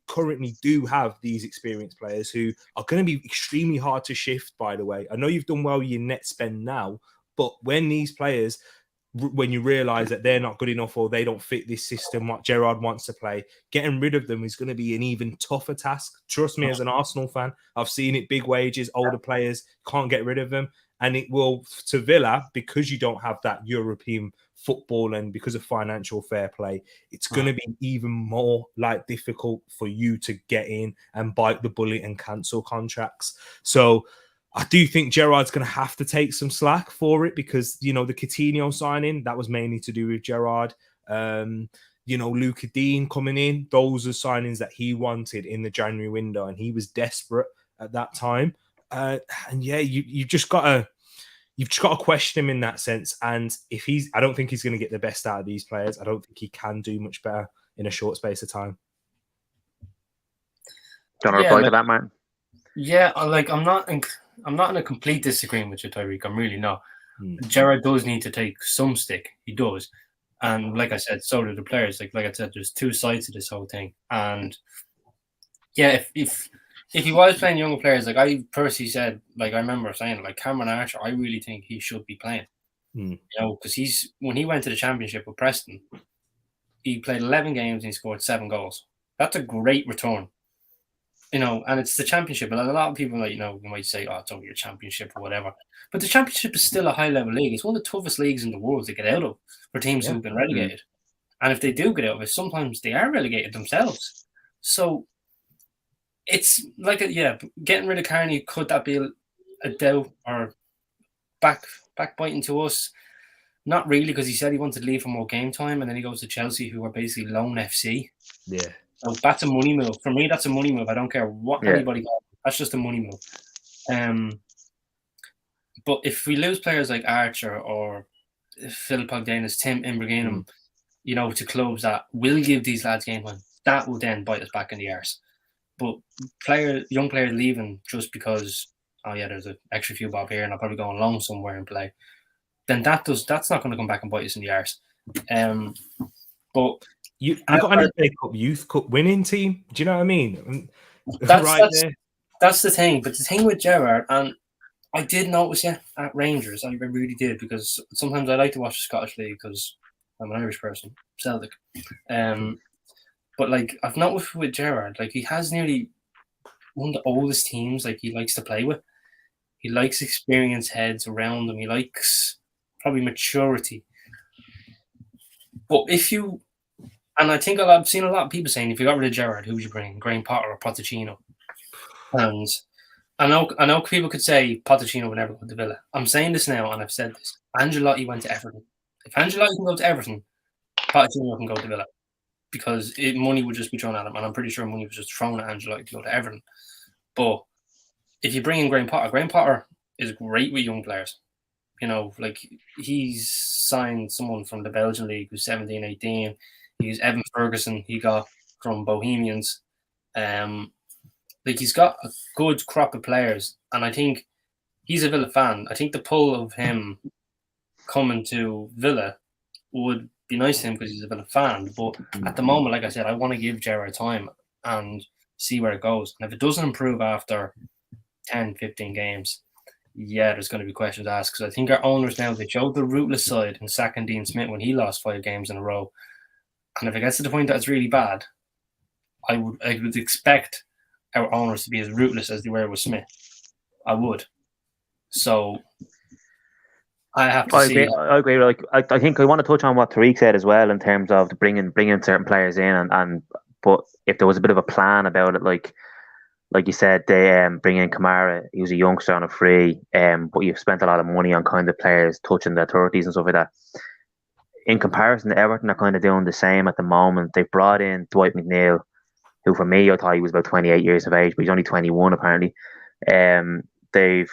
currently do have these experienced players who are going to be extremely hard to shift, by the way. I know you've done well with your net spend now, but when these players, when you realise that they're not good enough or they don't fit this system, what Gerrard wants to play, getting rid of them is going to be an even tougher task. Trust me, as an Arsenal fan, I've seen it, big wages, older players, can't get rid of them. And it will, to Villa, because you don't have that European football and because of financial fair play, it's going to be even more difficult for you to get in and bite the bullet and cancel contracts. So I do think Gerrard's going to have to take some slack for it, because, the Coutinho signing, that was mainly to do with Gerrard. Luca Dean coming in, those are signings that he wanted in the January window, and he was desperate at that time. You've just got to question him in that sense. And I don't think he's going to get the best out of these players. I don't think he can do much better in a short space of time. Do you want to reply to that, man? Yeah, I'm not in a complete disagreement with you, Tyreek. I'm really not. Gerrard does need to take some stick. He does. And like I said, so do the players. Like I said, there's two sides to this whole thing. And yeah, if he was playing younger players, like I personally said, I remember saying, Cameron Archer, I really think he should be playing. Because when he went to the Championship with Preston, he played 11 games and he scored 7 goals. That's a great return. And it's the Championship. And a lot of people, you might say, oh, it's only a Championship or whatever. But the Championship is still a high-level league. It's one of the toughest leagues in the world to get out of for teams who've been relegated. And if they do get out of it, sometimes they are relegated themselves. So it's like getting rid of Carney, could that be a doubt or backbiting to us? Not really, because he said he wanted to leave for more game time, and then he goes to Chelsea, who are basically lone FC. Yeah. So that's a money move. For me, that's a money move. I don't care what anybody got. That's just a money move. But if we lose players like Archer or Philip Ogdenis, Tim Imberginum, to clubs that will give these lads game time, that will then bite us back in the arse. But young players leaving just because, there's an extra few bob here and I'll probably go on loan somewhere and play, then that's not going to come back and bite us in the arse. But you got an FA Cup Youth Cup winning team. Do you know what I mean? That's the thing. But the thing with Gerrard, and I did notice at Rangers, I really did, because sometimes I like to watch the Scottish League because I'm an Irish person, Celtic. But I've noticed with Gerrard, he has nearly one of the oldest teams he likes to play with. He likes experienced heads around him. He likes probably maturity. But and I think I've seen a lot of people saying, if you got rid of Gerrard, who would you bring? Graham Potter or Pochettino? And I know people could say Pochettino would never go to Villa. I'm saying this now, and I've said this. Ancelotti went to Everton. If Ancelotti can go to Everton, Pochettino can go to Villa, because money would just be thrown at him, and I'm pretty sure money was just thrown at Ancelotti to go to Everton. But if you bring in Graham Potter is great with young players. He's signed someone from the Belgian league who's 17, 18. He's Evan Ferguson he got from Bohemians. He's got a good crop of players, and I think he's a Villa fan. I think the pull of him coming to Villa would be nice to him because he's a Villa fan. But at the moment, like I said, I want to give Gerrard time and see where it goes. And if it doesn't improve after 10, 15 games, there's going to be questions asked, because I think our owners now, they showed the ruthless side in sacking Dean Smith when he lost 5 games in a row. And if it gets to the point that it's really bad, I would expect our owners to be as ruthless as they were with Smith. I would. So I have to see. I agree. I think I want to touch on what Tariq said as well, in terms of bringing certain players in, but if there was a bit of a plan about it, like you said, they bring in Kamara. He was a youngster on a free, but you've spent a lot of money on kind of players touching their 30s and stuff like that. In comparison to Everton, are kind of doing the same at the moment. They've brought in Dwight McNeil, who for me I thought he was about 28 years of age, but he's only 21 apparently. They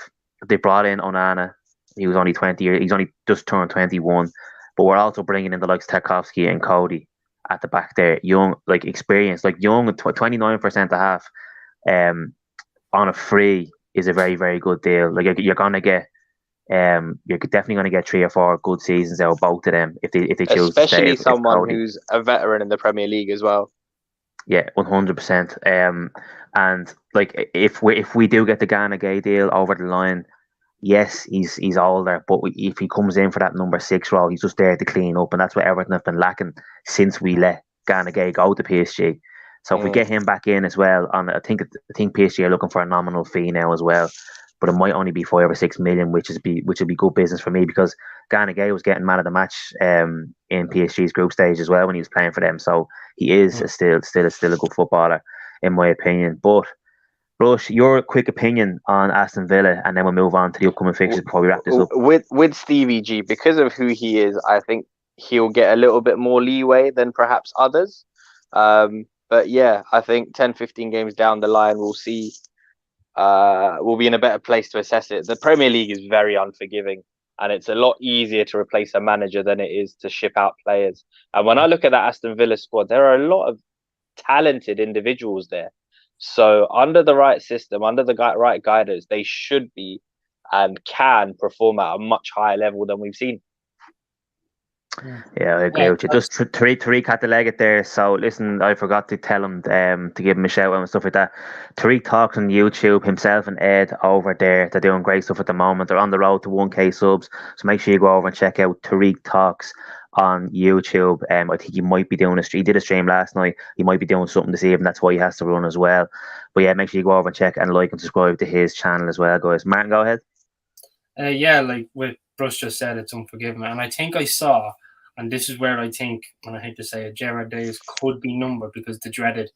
brought in Onana. He was only 20 years. He's only just turned 21. But we're also bringing in the likes of Tarkowski and Cody at the back there, young, experienced, young, 29 for centre half. On a free is a very, very good deal. You're gonna get, you're definitely gonna get 3 or 4 good seasons out of both of them if they choose. Especially someone who's a veteran in the Premier League as well. Yeah, 100%. And if we do get the Ghana Gay deal over the line, yes, he's older, but if he comes in for that number 6 role, he's just there to clean up, and that's what Everton have been lacking since we let Ghana Gay go to PSG. So if we get him back in as well, and I think PSG are looking for a nominal fee now as well, but it might only be 5 or 6 million, which would be good business for me, because Ghana Gay was getting man of the match in PSG's group stage as well when he was playing for them. So he is still a good footballer in my opinion. But Rush, your quick opinion on Aston Villa, and then we'll move on to the upcoming fixtures before we wrap this up. With Stevie G, because of who he is, I think he'll get a little bit more leeway than perhaps others. But yeah, I think 10, 15 games down the line, we'll see. We'll be in a better place to assess it. The Premier League is very unforgiving, and it's a lot easier to replace a manager than it is to ship out players. And when I look at that Aston Villa squad, there are a lot of talented individuals there. So under the right system, under the right guidance, they should be and can perform at a much higher level than we've seen. Yeah, I agree with you. Just Tariq had to leg it there. So listen, I forgot to tell him to give him a shout out and stuff like that. Tariq talks on YouTube. Himself and Ed over there, they're doing great stuff at the moment. They're on the road to 1K subs. So make sure you go over and check out Tariq Talks on YouTube. I think he might be doing he did a stream last night. He might be doing something this evening. That's why he has to run as well. But yeah, make sure you go over and check and like and subscribe to his channel as well, guys. Martin, go ahead. Yeah, like what Bruce just said, it's unforgiving. And I think I saw, and this is where I think, and I hate to say it, Gerrard days could be numbered, because the dreaded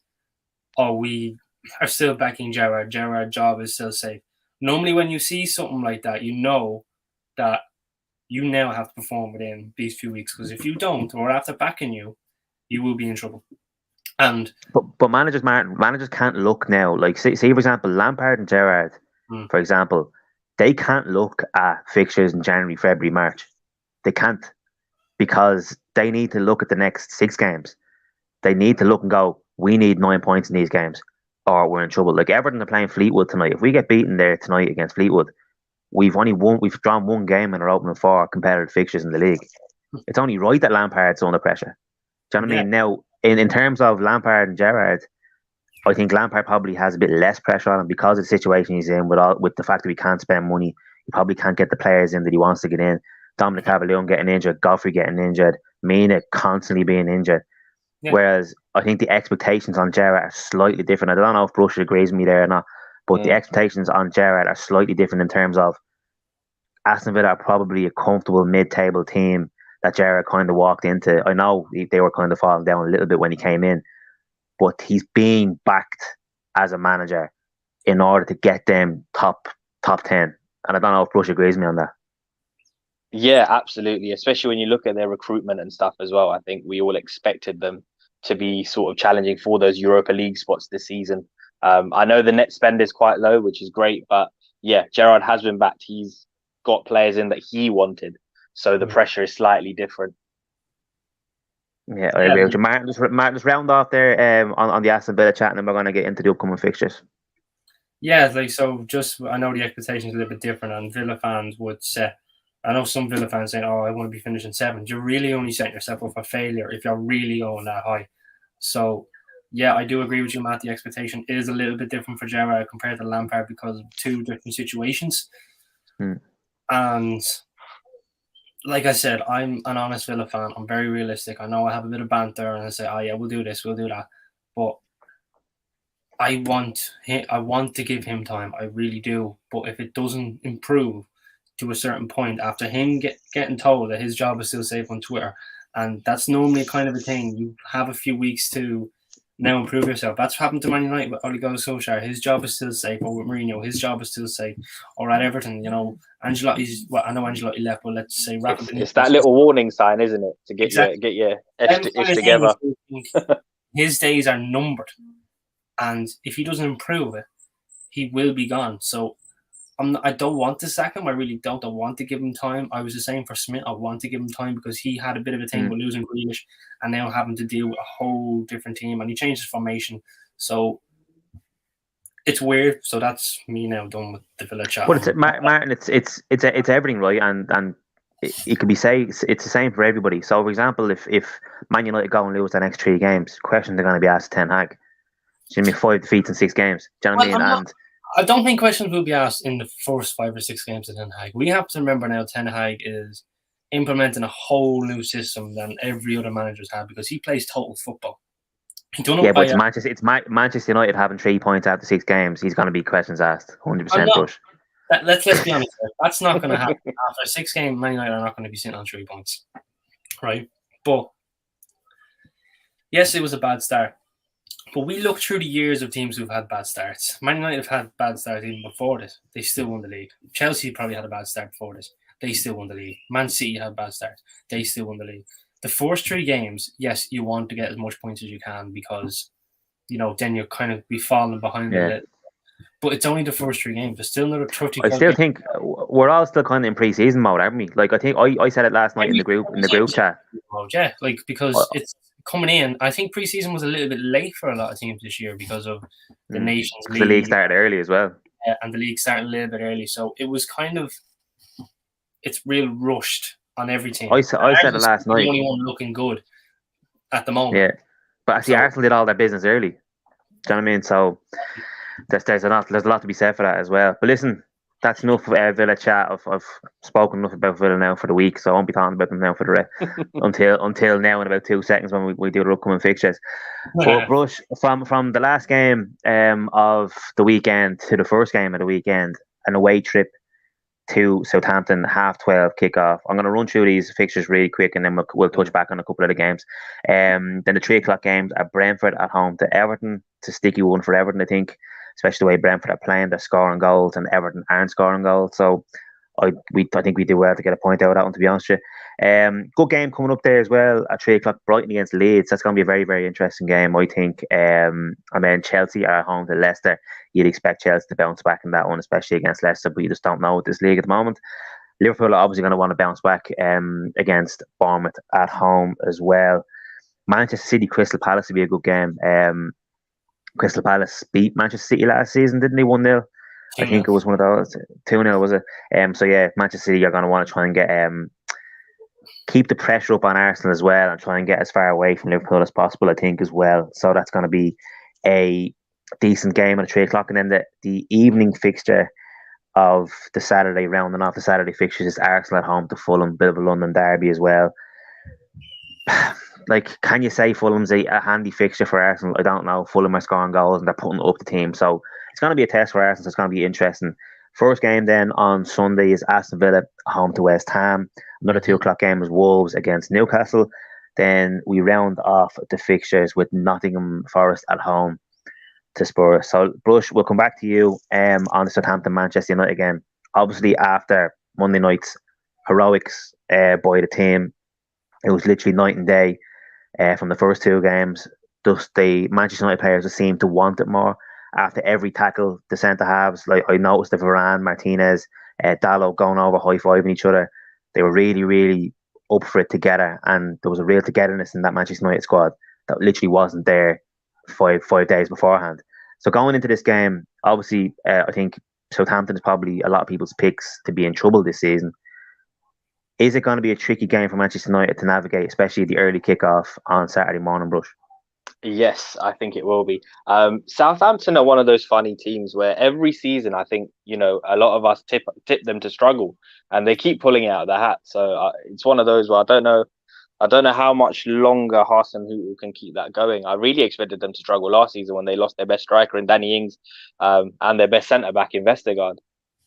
oh, we are still backing Gerrard. Gerrard's job is still safe. Normally, when you see something like that, you know that you now have to perform within these few weeks, because if you don't, or after backing you, you will be in trouble. And but managers, Martin, managers can't look now. Like, say for example, Lampard and Gerrard, for example, they can't look at fixtures in January, February, March. They can't, because they need to look at the next 6 games. They need to look and go, we need 9 points in these games, or we're in trouble. Like, Everton are playing Fleetwood tonight. If we get beaten there tonight against Fleetwood, we've drawn 1 game and are opening 4 competitive fixtures in the league. It's only right that Lampard's under pressure. Do you know what I mean? Now, in terms of Lampard and Gerrard, I think Lampard probably has a bit less pressure on him because of the situation he's in, with the fact that he can't spend money. He probably can't get the players in that he wants to get in. Dominic Calvert-Lewin getting injured, Godfrey getting injured, Mina constantly being injured. Yeah. Whereas I think the expectations on Gerrard are slightly different. I don't know if Brush agrees with me there or not, but the expectations on Gerrard are slightly different in terms of Aston Villa are probably a comfortable mid-table team that Gerrard kind of walked into. I know they were kind of falling down a little bit when he came in, but he's being backed as a manager in order to get them top 10. And I don't know if Brush agrees with me on that. Yeah, absolutely. Especially when you look at their recruitment and stuff as well. I think we all expected them to be sort of challenging for those Europa League spots this season. I know the net spend is quite low, which is great, but yeah, Gerrard has been backed. He's got players in that he wanted, so the pressure is slightly different. Yeah, I agree with you. Martin, just round off there on the Aston Villa chat, and then we're going to get into the upcoming fixtures. Yeah, I know the expectations are a little bit different, and Villa fans would say, I know some Villa fans saying, oh, I want to be finishing 7th. You're really only setting yourself up for failure if you're really going that high. So, yeah, I do agree with you, Matt. The expectation is a little bit different for Gerrard compared to Lampard because of 2 different situations. And like I said, I'm an honest Villa fan. I'm very realistic. I know I have a bit of banter and I say, oh, yeah, we'll do this, we'll do that. But I want to give him time. I really do. But if it doesn't improve to a certain point after him getting told that his job is still safe on Twitter, and that's normally kind of a thing. You have a few weeks to now improve yourself. That's what happened to Man United with Ole Gunnar Solskjaer. His job is still safe. Or with Mourinho, his job is still safe. Or at Everton, I know Ancelotti left, but let's say it's that little warning sign, isn't it, to get your ish together. His days are numbered, and if he doesn't improve it, he will be gone. So I don't want to sack him. I really don't. I want to give him time. I was the same for Smith. I want to give him time because he had a bit of a thing with losing Grealish and now having to deal with a whole different team. And he changed his formation. So it's weird. So that's me now done with the Villa chat. Well, Martin, it's everything, right? And it could be it's the same for everybody. So, for example, if Man United go and lose the next 3 games, questions are going to be asked Ten Hag. It's going to be 5 defeats in 6 games. Do you know what I mean? I don't think questions will be asked in the first 5 or 6 games of Ten Hag. We have to remember now Ten Hag is implementing a whole new system than every other manager's had because he plays total football. But it's Manchester United having 3 points after 6 games. He's going to be questions asked, 100% push. Let's be honest. That's not going to happen. After 6 games, Man United are not going to be sitting on 3 points. Right? But yes, it was a bad start. But we look through the years of teams who've had bad starts. Man United have had bad starts even before this. They still won the league. Chelsea probably had a bad start before this. They still won the league. Man City had bad starts. They still won the league. The first 3 games, yes, you want to get as much points as you can because, then you'll kind of be falling behind a little. But it's only the first 3 games. There's still another 30. I still think we're all still kind of in pre-season mode, aren't we? Like I think I said it last night in the group chat. Yeah, because it's coming in. I think pre-season was a little bit late for a lot of teams this year because of the Nations League. The league started early as well. Yeah, and the league started a little bit early, so it was it's real rushed on every team. I said it last night. The only one looking good at the moment. Yeah, but actually Arsenal did all their business early. Do you know what I mean? So there's a lot to be said for that as well. But listen, that's enough of Villa chat. I've spoken enough about Villa now for the week, so I won't be talking about them now for the rest until now in about 2 seconds when we do the upcoming fixtures. But Brush, from the last game of the weekend to the first game of the weekend, an away trip to Southampton, 12:30 kickoff. I'm going to run through these fixtures really quick, and then we'll touch back on a couple of the games. Then the 3 o'clock games are Brentford at home to Everton. It's a sticky one for Everton, I think, especially the way Brentford are playing. They're scoring goals, and Everton aren't scoring goals. So I think we do well to get a point out of that one, to be honest with you. Good game coming up there as well at 3 o'clock. Brighton against Leeds. That's going to be a very, very interesting game, I think. And then Chelsea are at home to Leicester. You'd expect Chelsea to bounce back in that one, especially against Leicester, but you just don't know with this league at the moment. Liverpool are obviously going to want to bounce back against Bournemouth at home as well. Manchester City, Crystal Palace would be a good game. Crystal Palace beat Manchester City last season, didn't they? 1-0. I think it was one of those. 2-0, was it? So yeah, Manchester City are going to want to try and get keep the pressure up on Arsenal as well, and try and get as far away from Liverpool as possible, I think, as well. So that's going to be a decent game at 3 o'clock. And then the evening fixture of the Saturday, rounding off the Saturday fixtures, is Arsenal at home to Fulham. Bit of a London derby as well. Like, can you say Fulham's a handy fixture for Arsenal? I don't know. Fulham are scoring goals and they're putting up the team. So it's going to be a test for Arsenal. So it's going to be interesting. First game then on Sunday is Aston Villa home to West Ham. Another 2 o'clock game is Wolves against Newcastle. Then we round off the fixtures with Nottingham Forest at home to Spurs. So, Brush, we'll come back to you on the Southampton Manchester United game. Obviously, after Monday night's heroics by the team, it was literally night and day from the first 2 games. Just the Manchester United players just seemed to want it more. After every tackle, the centre halves, like I noticed the Varane, Martinez, Dalot going over high-fiving each other. They were really, really up for it together, and there was a real togetherness in that Manchester United squad that literally wasn't there five days beforehand. So going into this game, obviously, I think Southampton is probably a lot of people's picks to be in trouble this season. Is it going to be a tricky game for Manchester United to navigate, especially the early kickoff on Saturday morning, Brush? Yes, I think it will be. Southampton are one of those funny teams where every season, I think, a lot of us tip them to struggle, and they keep pulling it out of the hat. So it's one of those where I don't know how much longer Hasenhüttl can keep that going. I really expected them to struggle last season when they lost their best striker in Danny Ings, and their best centre back in Vestergaard,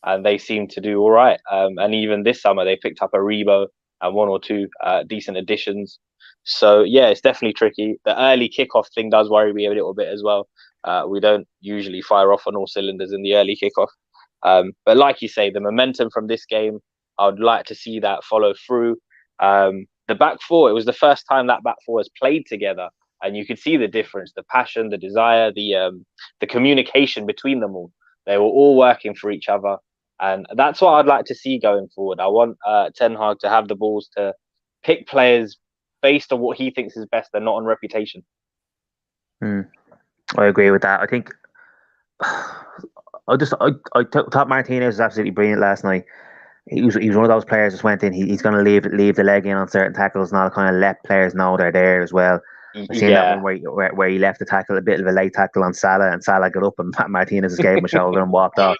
and they seemed to do all right. And even this summer, they picked up a Rebo and 1 or 2 decent additions. So yeah, it's definitely tricky. The early kickoff thing does worry me a little bit as well. We don't usually fire off on all cylinders in the early kickoff. But like you say, the momentum from this game, I would like to see that follow through. The back four, it was the first time that back four has played together, and you could see the difference, the passion, the desire, the communication between them all. They were all working for each other, and that's what I'd like to see going forward. I want Ten Hag to have the balls to pick players based on what he thinks is best and not on reputation. I agree with that. I think I thought Martinez was absolutely brilliant last night. He was one of those players just went in. He's going to leave the leg in on certain tackles, and all kind of let players know they're there as well. I seen that one where he left the tackle, a bit of a late tackle on Salah, and Salah got up and Martinez just gave him a shoulder and walked off.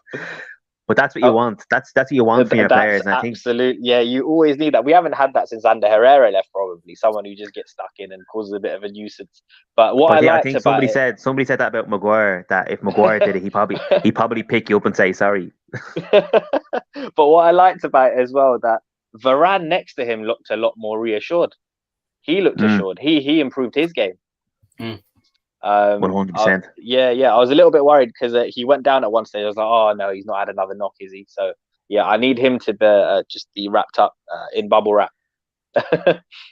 But that's what you want. That's what you want from your players. And I think yeah, you always need that. We haven't had that since Ander Herrera left, probably. Someone who just gets stuck in and causes a bit of a nuisance. But I think somebody said that about Maguire, that if Maguire did it, he'd probably pick you up and say sorry. But what I liked about it as well, that Varane next to him looked a lot more reassured. He looked assured. He improved his game. 100%. Yeah. I was a little bit worried because he went down at one stage. I was like, oh no, he's not had another knock, is he? So yeah, I need him to just be wrapped up in bubble wrap.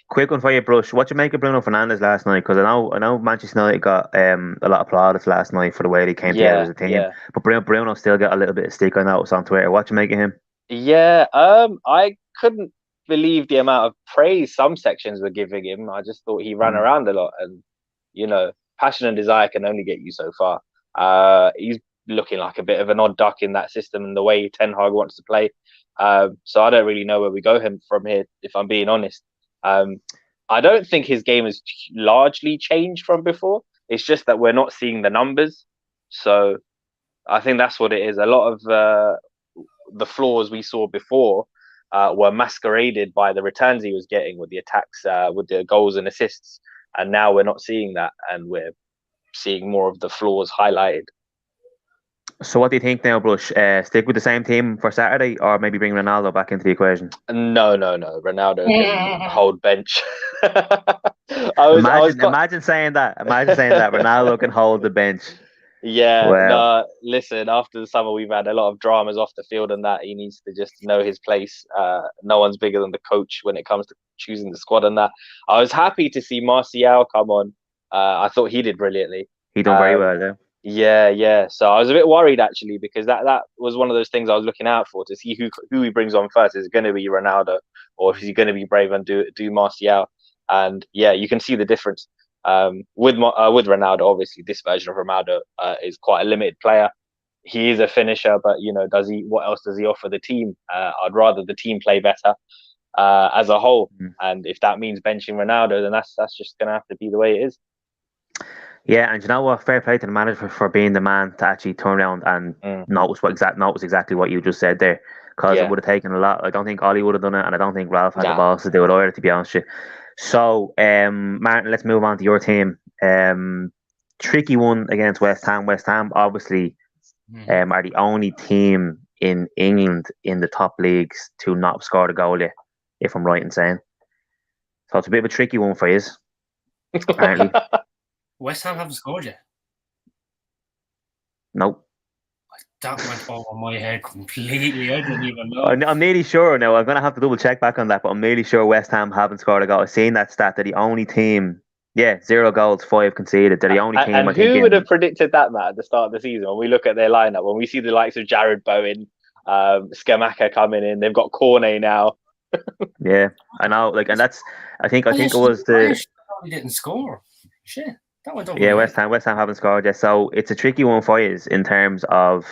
Quick one for you, Brush. What you make of Bruno Fernandes last night? Because I know Manchester United got a lot of plaudits last night for the way they came together as a team. Yeah. But Bruno still got a little bit of stick, I noticed on Twitter. What you make of him? Yeah, I couldn't believe the amount of praise some sections were giving him. I just thought he ran around a lot, and passion and desire can only get you so far. He's looking like a bit of an odd duck in that system and the way Ten Hag wants to play. So I don't really know where we go from here, if I'm being honest. I don't think his game has largely changed from before. It's just that we're not seeing the numbers. So I think that's what it is. A lot of the flaws we saw before were masqueraded by the returns he was getting with the attacks, with the goals and assists. And now we're not seeing that, and we're seeing more of the flaws highlighted. So what do you think now, Brush? Stick with the same team for Saturday, or maybe bring Ronaldo back into the equation? No. Ronaldo can hold bench. I was Imagine saying that. Imagine saying that Ronaldo can hold the bench. Yeah, Well, no, listen, after the summer we've had a lot of dramas off the field and that he needs to just know his place. No one's bigger than the coach when it comes to choosing the squad and that. I was happy to see Martial come on. I thought he did brilliantly. he done very well, yeah. Yeah. So I was a bit worried actually because that was one of those things I was looking out for to see who he brings on first. Is it going to be Ronaldo or is he going to be brave and do Martial? And yeah, you can see the difference. With Ronaldo, obviously, this version of Ronaldo is quite a limited player. He is a finisher, but what else does he offer the team? I'd rather the team play better as a whole. And if that means benching Ronaldo, then that's just going to have to be the way it is. Yeah, and you know what? Fair play to the manager for being the man to actually turn around and notice exactly what you just said there. Because it would have taken a lot. I don't think Ollie would have done it, and I don't think Ralph had the balls to do it either, to be honest with you. So, Martin, let's move on to your team. Tricky one against West Ham. West Ham, obviously, are the only team in England in the top leagues to not have scored a goal yet, if I'm right in saying. So it's a bit of a tricky one for you, apparently. West Ham haven't scored yet. Nope. That went over my head completely. I didn't even know. I'm nearly sure now. I'm going to have to double check back on that, but I'm nearly sure West Ham haven't scored a goal. I've seen that stat. They're the only team. Yeah, 0 goals, 5 conceded. They're the only team. And who would have predicted that, Matt, at the start of the season? When we look at their lineup, when we see the likes of Gerrard, Bowen, Scamacca coming in, they've got Cornet now. Yeah, I know. I think it was the. He didn't score. Shit. That went over. Yeah, West Ham haven't scored yet, so it's a tricky one for you in terms of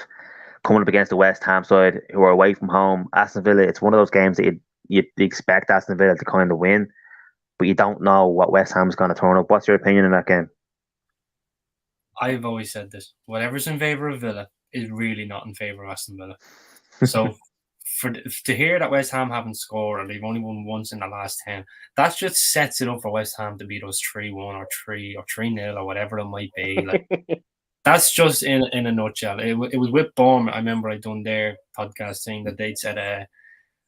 coming up against the West Ham side who are away from home. Aston Villa, it's one of those games that you expect Aston Villa to kind of win, but you don't know what West Ham's going to turn up. What's your opinion on that game? I've always said this: whatever's in favour of Villa is really not in favour of Aston Villa. So to hear that West Ham haven't scored or they've only won once in the last 10, that just sets it up for West Ham to beat us 3-1 or 3-0 or whatever it might be. That's just in a nutshell. It was with Bournemouth. I remember I done their podcast saying that they'd said,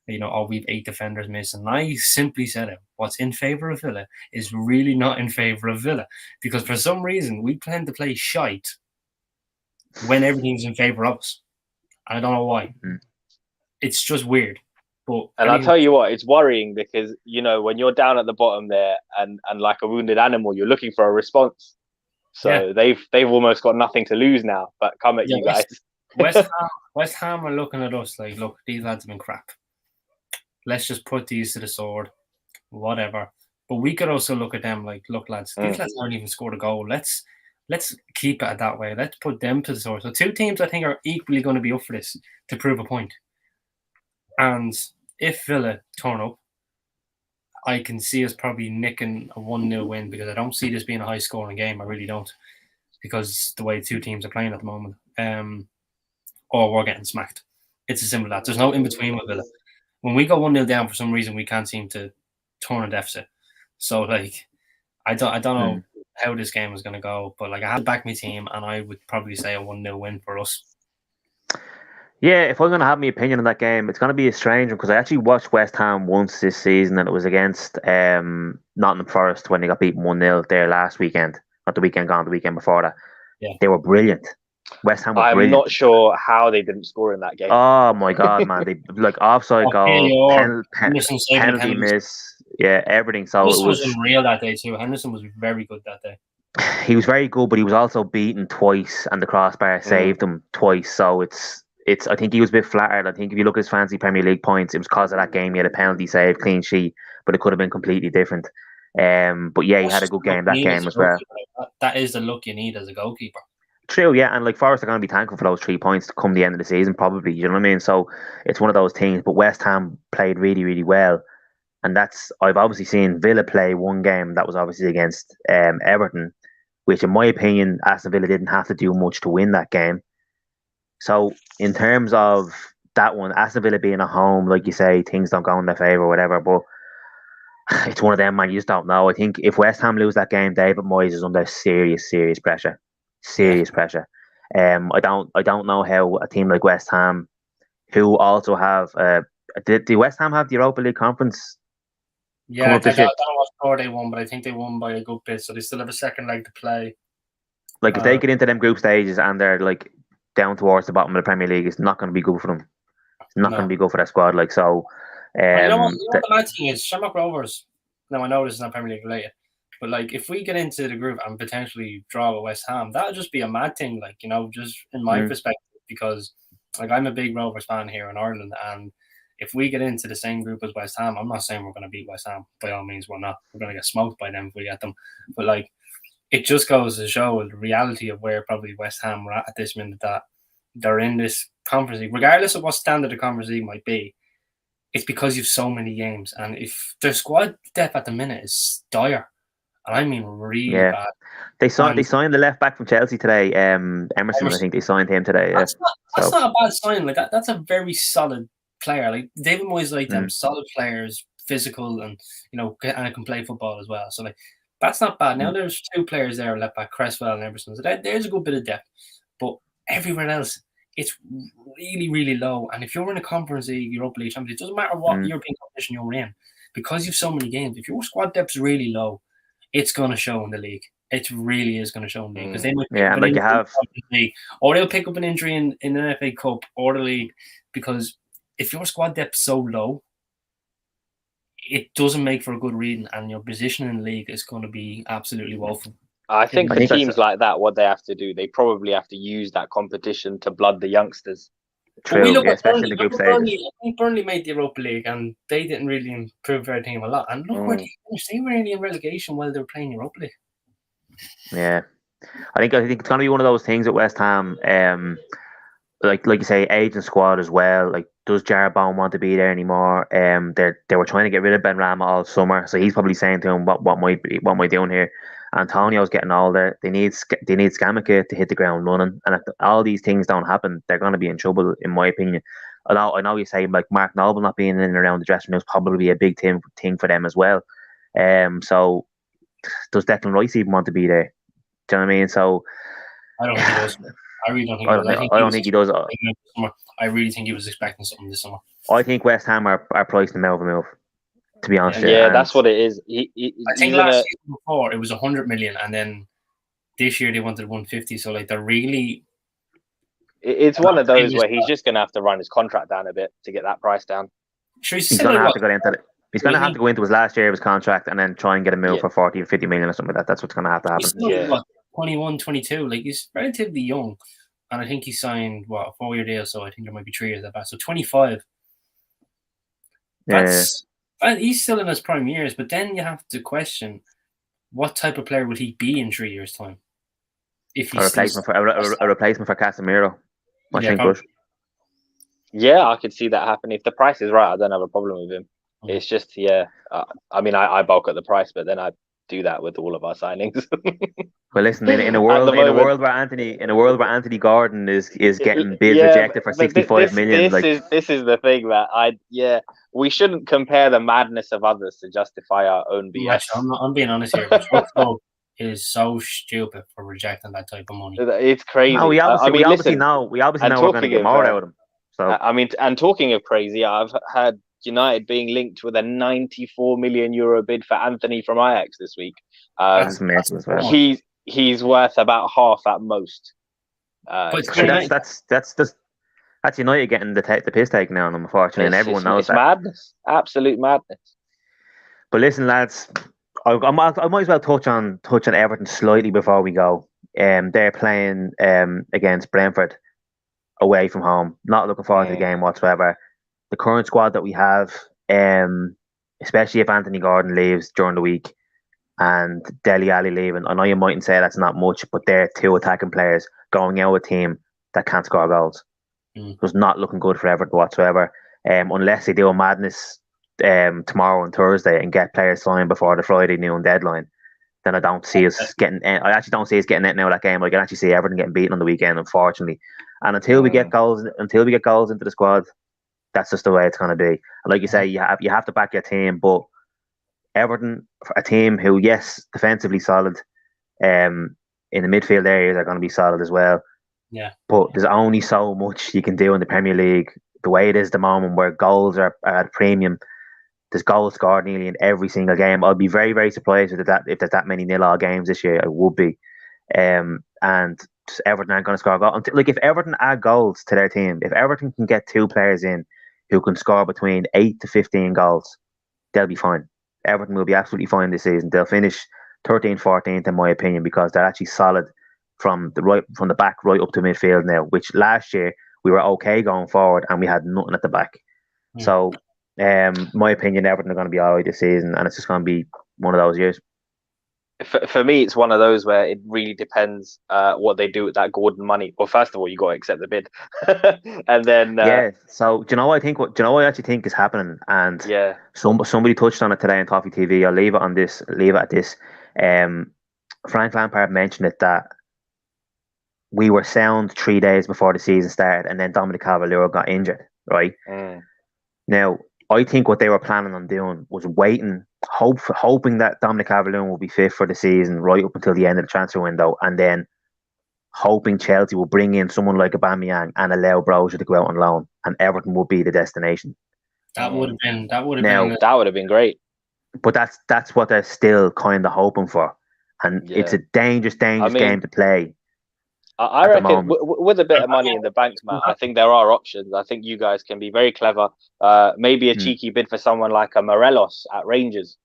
we've 8 defenders missing. And I simply said it. What's in favour of Villa is really not in favour of Villa because for some reason we tend to play shite when everything's in favour of us. I don't know why. It's just weird. And I'll tell you what, it's worrying because, when you're down at the bottom there and like a wounded animal, you're looking for a response. So they've almost got nothing to lose now, but come at you guys. West Ham are looking at us like, look, these lads have been crap. Let's just put these to the sword, whatever. But we could also look at them like, look, lads, these lads haven't even scored a goal. Let's keep it that way. Let's put them to the sword. So 2 teams I think are equally going to be up for this to prove a point. And if Villa turn up, I can see us probably nicking a 1-0 win because I don't see this being a high-scoring game. I really don't, because the way 2 teams are playing at the moment, or we're getting smacked. It's as simple as that. There's no in-between with Villa. When we go 1-0 down, for some reason, we can't seem to turn a deficit. So, I don't know how this game is going to go, but I had to back my team, and I would probably say a 1-0 win for us. Yeah, if I'm going to have my opinion on that game, it's going to be a strange one because I actually watched West Ham once this season and it was against Nottingham Forest when they got beaten 1-0 there last weekend. Not the weekend gone, the weekend before that. Yeah. They were brilliant. West Ham were brilliant. I'm not sure how they didn't score in that game. Oh my God, man. They offside goal, penalty miss, everything. So Henderson was unreal that day too. Henderson was very good that day. He was very good, but he was also beaten twice and the crossbar saved him twice. So it's I think he was a bit flattered. I think if you look at his fancy Premier League points, it was because of that game. He had a penalty save, clean sheet, but it could have been completely different. But yeah, he had a good game that game as well. That is the look you need as a goalkeeper. True, yeah, and Forest are going to be thankful for those 3 points to come the end of the season, probably. You know what I mean? So it's one of those things. But West Ham played really, really well, and I've obviously seen Villa play one game that was obviously against Everton, which in my opinion, Aston Villa didn't have to do much to win that game. So in terms of that one, Aston Villa being at home, like you say, things don't go in their favour or whatever, but it's one of them, man, you just don't know. I think if West Ham lose that game, David Moyes is under serious pressure. Serious pressure. I don't know how a team like West Ham, who also have did West Ham have the Europa League conference? Yeah, I don't know what score they won, but I think they won by a good bit, so they still have a second leg to play. Like if they get into them group stages and they're like down towards the bottom of the Premier League, it's not going to be good for them. It's not going to be good for that squad. Like so. Well, you know what the mad thing is, Shamrock Rovers. Now I know this is not Premier League related, but like if we get into the group and potentially draw with West Ham, that would just be a mad thing. Like just in my perspective, because like I'm a big Rovers fan here in Ireland, and if we get into the same group as West Ham, I'm not saying we're going to beat West Ham. By all means, we're not. We're going to get smoked by them if we get them. But like, it just goes to show the reality of where probably West Ham are at this minute, that they're in this Conference League, regardless of what standard the Conference League might be. It's because you've so many games, and if their squad depth at the minute is dire, and I mean really bad. They signed the left back from Chelsea today. Emerson, I think they signed him today. That's not a bad sign. Like that's a very solid player. Like David Moyes like them solid players, physical, and and can play football as well. So like that's not bad. Now there's two players there, left back Cresswell and Emerson. So there's a good bit of depth, but everywhere else, it's really, really low. And if you're in a Conference League, Europa League Champions, it doesn't matter what European competition you're in, because you've so many games. If your squad depth is really low, it's going to show in the league. It really is going to show in the league, because they might pick up an injury in the league, or they'll pick up an injury in an FA Cup or the league. Because if your squad depth is so low, it doesn't make for a good reading, and your position in the league is going to be absolutely woeful. I think for teams like that, what they have to do, they probably have to use that competition to blood the youngsters. True, especially in the group stages. I think Burnley made the Europa League, and they didn't really improve their team a lot. And look where they finished. They were nearly in relegation while they were playing Europa League. Yeah, I think it's going to be one of those things at West Ham. Like you say, age and squad as well. Like, does Gerrard want to be there anymore? They were trying to get rid of Ben Rama all summer, so he's probably saying to him, "What am I doing here?" Antonio's getting older. They need Scamacca to hit the ground running, and if all these things don't happen, they're going to be in trouble, in my opinion. I know you say like Mark Noble not being in and around the dressing room is probably a big thing for them as well. So does Declan Rice even want to be there? Do you know what I mean? So I don't think he does. I really don't think he does. I don't think he does. I really think he was expecting something this summer. I think West Ham are pricing him out of a move, to be honest. Yeah, that's what it is. I think last season before it was 100 million, and then this year they wanted 150. So like they're really. It's one of those where he's just going to have to run his contract down a bit to get that price down. Sure, he's going to have to go into it. He's going to have to go into his last year of his contract and then try and get a move for 40 or 50 million or something like that. That's what's going to have to happen. He's still, 21, 22. Like, he's relatively young. And I think he signed, a 4-year deal, so I think there might be 3 years at that. So 25. He's still in his prime years, but then you have to question what type of player would he be in 3 years' time? If he's a replacement for Casemiro. Yeah, I could see that happen. If the price is right, I don't have a problem with him. It's just, I mean, I bulk at the price, but then I do that with all of our signings. Well, listen, in a world where Anthony Gordon is getting bids rejected for 65 million. This is the thing that we shouldn't compare the madness of others to justify our own BS. I'm being honest here. Is so stupid for rejecting that type of money. It's crazy. No, we obviously know we're going to get more out of them. So I mean, and talking of crazy, I've had United being linked with a 94 million euro bid for Anthony from Ajax this week. That's amazing as well. He's worth about half at most. That's United getting the piss taken out of them, unfortunately, and everyone knows that. Madness, absolute madness. But listen, lads, I might as well touch on Everton slightly before we go. They're playing against Brentford away from home. Not looking forward to the game whatsoever. The current squad that we have, especially if Anthony Gordon leaves during the week and Dele Alli leaving, I know you mightn't say that's not much, but they're two attacking players going out with a team that can't score goals. It was not looking good for Everton whatsoever. Unless they do a madness tomorrow and Thursday and get players signed before the Friday noon deadline, then I don't see us getting. I actually don't see us getting anything out of that game. I can actually see Everton getting beaten on the weekend, unfortunately. And until we get goals into the squad, that's just the way it's going to be. And like you say, you have to back your team, but Everton, a team who, yes, defensively solid, in the midfield areas are going to be solid as well. Yeah. But there's only so much you can do in the Premier League. The way it is at the moment, where goals are at a premium, there's goals scored nearly in every single game. I'd be very, very surprised if there's that many nil-all games this year. I would be. And just Everton aren't going to score a goal. Like, if Everton add goals to their team, if Everton can get 2 players in who can score between 8 to 15 goals, they'll be fine. Everton will be absolutely fine this season. They'll finish 13th, 14th, in my opinion, because they're actually solid from the back right up to midfield now, which last year we were okay going forward and we had nothing at the back. So, my opinion, Everton are going to be all right this season, and it's just going to be one of those years. For me, it's one of those where it really depends what they do with that Gordon money. Well, first of all, you got to accept the bid, and then So, do you know what I think? Do you know what I actually think is happening? And yeah, somebody touched on it today on Toffee TV. I'll leave it at this. Frank Lampard mentioned it, that we were sound 3 days before the season started, and then Dominic Calvert-Lewin got injured. Right now, I think what they were planning on doing was waiting, hoping that Dominic Calvert-Lewin will be fit for the season right up until the end of the transfer window, and then hoping Chelsea will bring in someone like Aubameyang and allow Brozier to go out on loan, and Everton would be the destination. That would have been great. But that's what they're still kind of hoping for, and it's a dangerous game to play. I reckon with a bit of money in the bank, Matt, I think there are options. I think you guys can be very clever. Maybe a cheeky bid for someone like a Morelos at Rangers.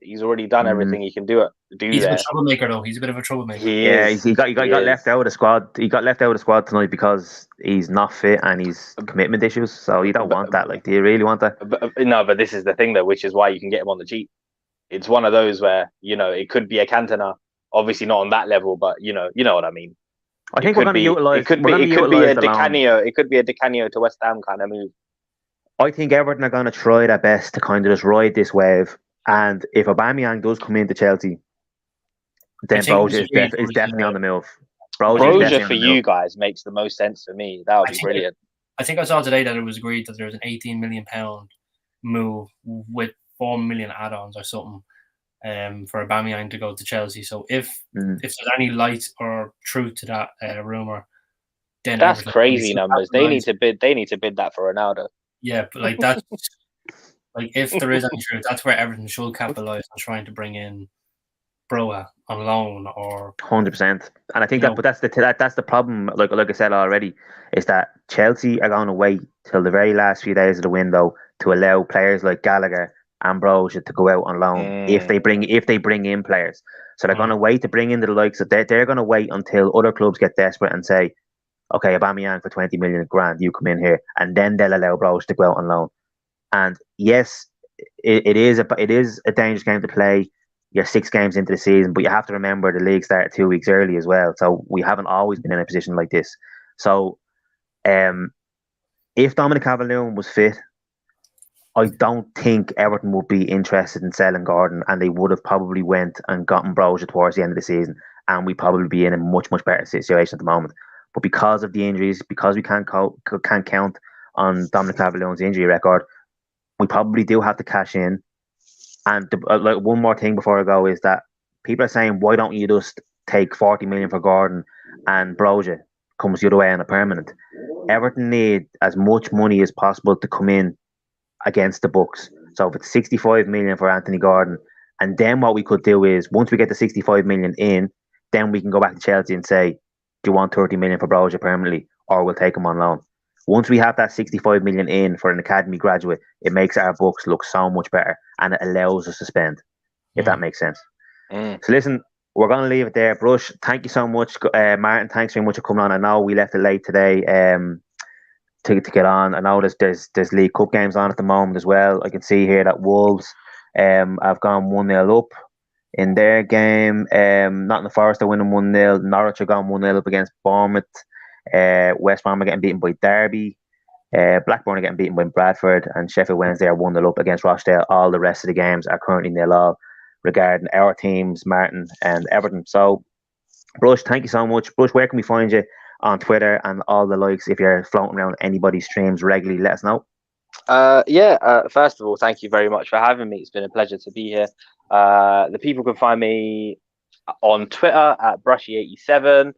He's already done everything he can do. He's a troublemaker, though. He's a bit of a troublemaker. He got left out of the squad. He got left out of the squad tonight because he's not fit and he's commitment issues. So you don't want that. Like, do you really want that? But this is the thing, though, which is why you can get him on the cheap. It's one of those where it could be a Cantona, obviously not on that level, but you know what I mean. I think we're going to utilize. It could be a Di Canio. It could be a Di Canio to West Ham kind of move. I think Everton are going to try their best to kind of just ride this wave. And if Aubameyang does come into Chelsea, then Brozier is definitely on the move. Brozier for you guys makes the most sense for me. That would be brilliant. I think I saw today that it was agreed that there's an £18 million move with 4 million add-ons or something for Aubameyang to go to Chelsea. So if there's any light or truth to that rumor, then that's crazy numbers. They need to bid that for Ronaldo. Yeah, but like that's like, if there is any truth, that's where Everton should capitalize on trying to bring in Broa on loan, or 100%. And I think but that's the problem. Like I said already, is that Chelsea are going to wait till the very last few days of the window to allow players like Gallagher and Brozier to go out on loan if they bring in players. So they're going to wait to bring in the likes of they're going to wait until other clubs get desperate and say, okay, Aubameyang for 20 million grand, you come in here, and then they'll allow Brozier to go out on loan. And yes, it is a dangerous game to play. You're 6 games into the season, but you have to remember the league started 2 weeks early as well. So we haven't always been in a position like this. So if Dominic Calvert-Lewin was fit, I don't think Everton would be interested in selling Gordon, and they would have probably went and gotten Brozier towards the end of the season, and we'd probably be in a much, much better situation at the moment. But because of the injuries, because we can't count on Dominic Calvert-Lewin's injury record, we probably do have to cash in. And like, one more thing before I go is that people are saying, why don't you just take 40 million for Gordon and Brozier comes the other way on a permanent? Everton need as much money as possible to come in against the books. So if it's 65 million for Anthony Gordon, and then what we could do is, once we get the 65 million in, then we can go back to Chelsea and say, do you want 30 million for Brozier permanently, or we'll take him on loan? Once we have that 65 million in for an academy graduate, it makes our books look so much better, and it allows us to spend, if that makes sense. So listen, we're going to leave it there. Brush, thank you so much. Martin, thanks very much for coming on. I know we left it late today to get on. I know there's League Cup games on at the moment as well. I can see here that Wolves have gone 1-0 up in their game. Nottingham Forest are winning 1-0. Norwich are gone 1-0 up against Bournemouth. West Brom are getting beaten by Derby. Blackburn are getting beaten by Bradford, and Sheffield Wednesday are 1-0 up against Rochdale. All the rest of the games are currently 0-0 regarding our teams, Martin and Everton. So, Brush, thank you so much. Brush, where can we find you on Twitter and all the likes? If you're floating around anybody's streams regularly, let us know. First of all, thank you very much for having me. It's been a pleasure to be here. The people can find me on Twitter at Brushy87.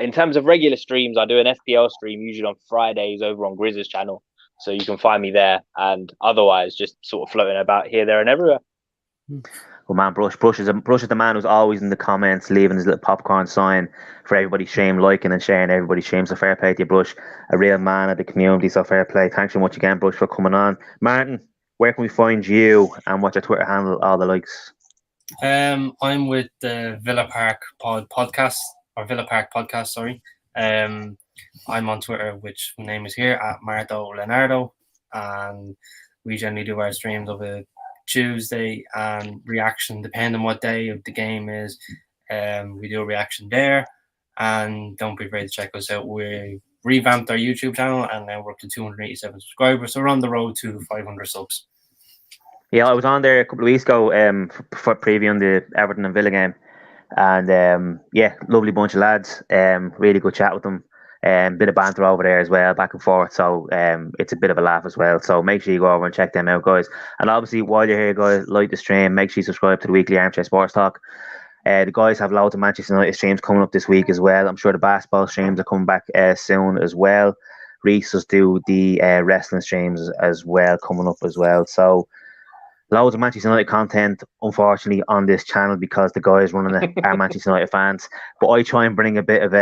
In terms of regular streams, I do an FPL stream usually on Fridays over on Grizz's channel. So you can find me there. And otherwise, just sort of floating about here, there and everywhere. Well, man, Brush is the man who's always in the comments, leaving his little popcorn sign for everybody's stream, liking and sharing everybody's stream. So fair play to you, Brush. A real man of the community, so fair play. Thanks so much again, Brush, for coming on. Martin, where can we find you and what's your Twitter handle, all the likes? I'm with the Villa Park podcast, or Villa Park podcast, sorry. I'm on Twitter, which name is here, at Marto Leonardo, and we generally do our streams over Tuesday and reaction, depending on what day of the game is. We do a reaction there, and don't be afraid to check us out. We revamped our YouTube channel, and now we're up to 287 subscribers, so we're on the road to 500 subs. Yeah, I was on there a couple of weeks ago for previewing the Everton and Villa game, and yeah, lovely bunch of lads. Really good chat with them. Bit of banter over there as well, back and forth. So it's a bit of a laugh as well. So make sure you go over and check them out, guys. And obviously, while you're here, guys, like the stream. Make sure you subscribe to the weekly Armchair Sports Talk. The guys have loads of Manchester United streams coming up this week as well. I'm sure the basketball streams are coming back soon as well. Reese does do the wrestling streams as well, coming up as well. So loads of Manchester United content, unfortunately, on this channel because the guys running it are Manchester United fans. But I try and bring a bit of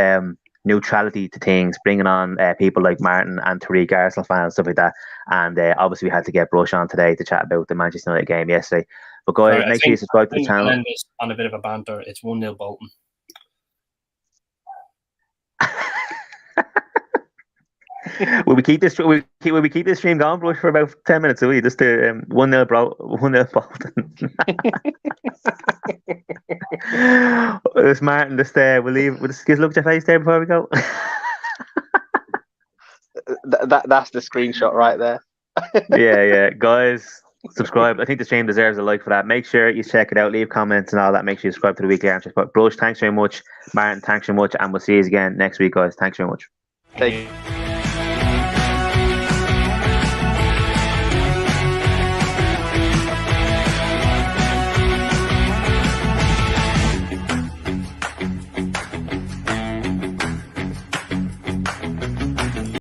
neutrality to things, bringing on people like Martin and Tariq, Arsenal fans, stuff like that. And obviously, we had to get Brush on today to chat about the Manchester United game yesterday. But guys, make sure you subscribe to the channel. End this on a bit of a banter. It's 1-0 Bolton. Will we keep this? Will we keep this stream going, Brush, for about 10 minutes? Will we just 1-0, bro? 1-0 Bolton. This Martin, just we'll leave. We'll just look at your face there before we go. That's the screenshot right there. yeah, guys, subscribe. I think the stream deserves a like for that. Make sure you check it out, leave comments and all that. Make sure you subscribe to the weekly Armchair. Brush, thanks very much. Martin, thanks very much, and we'll see you again next week, guys. Thanks very much. Thank you.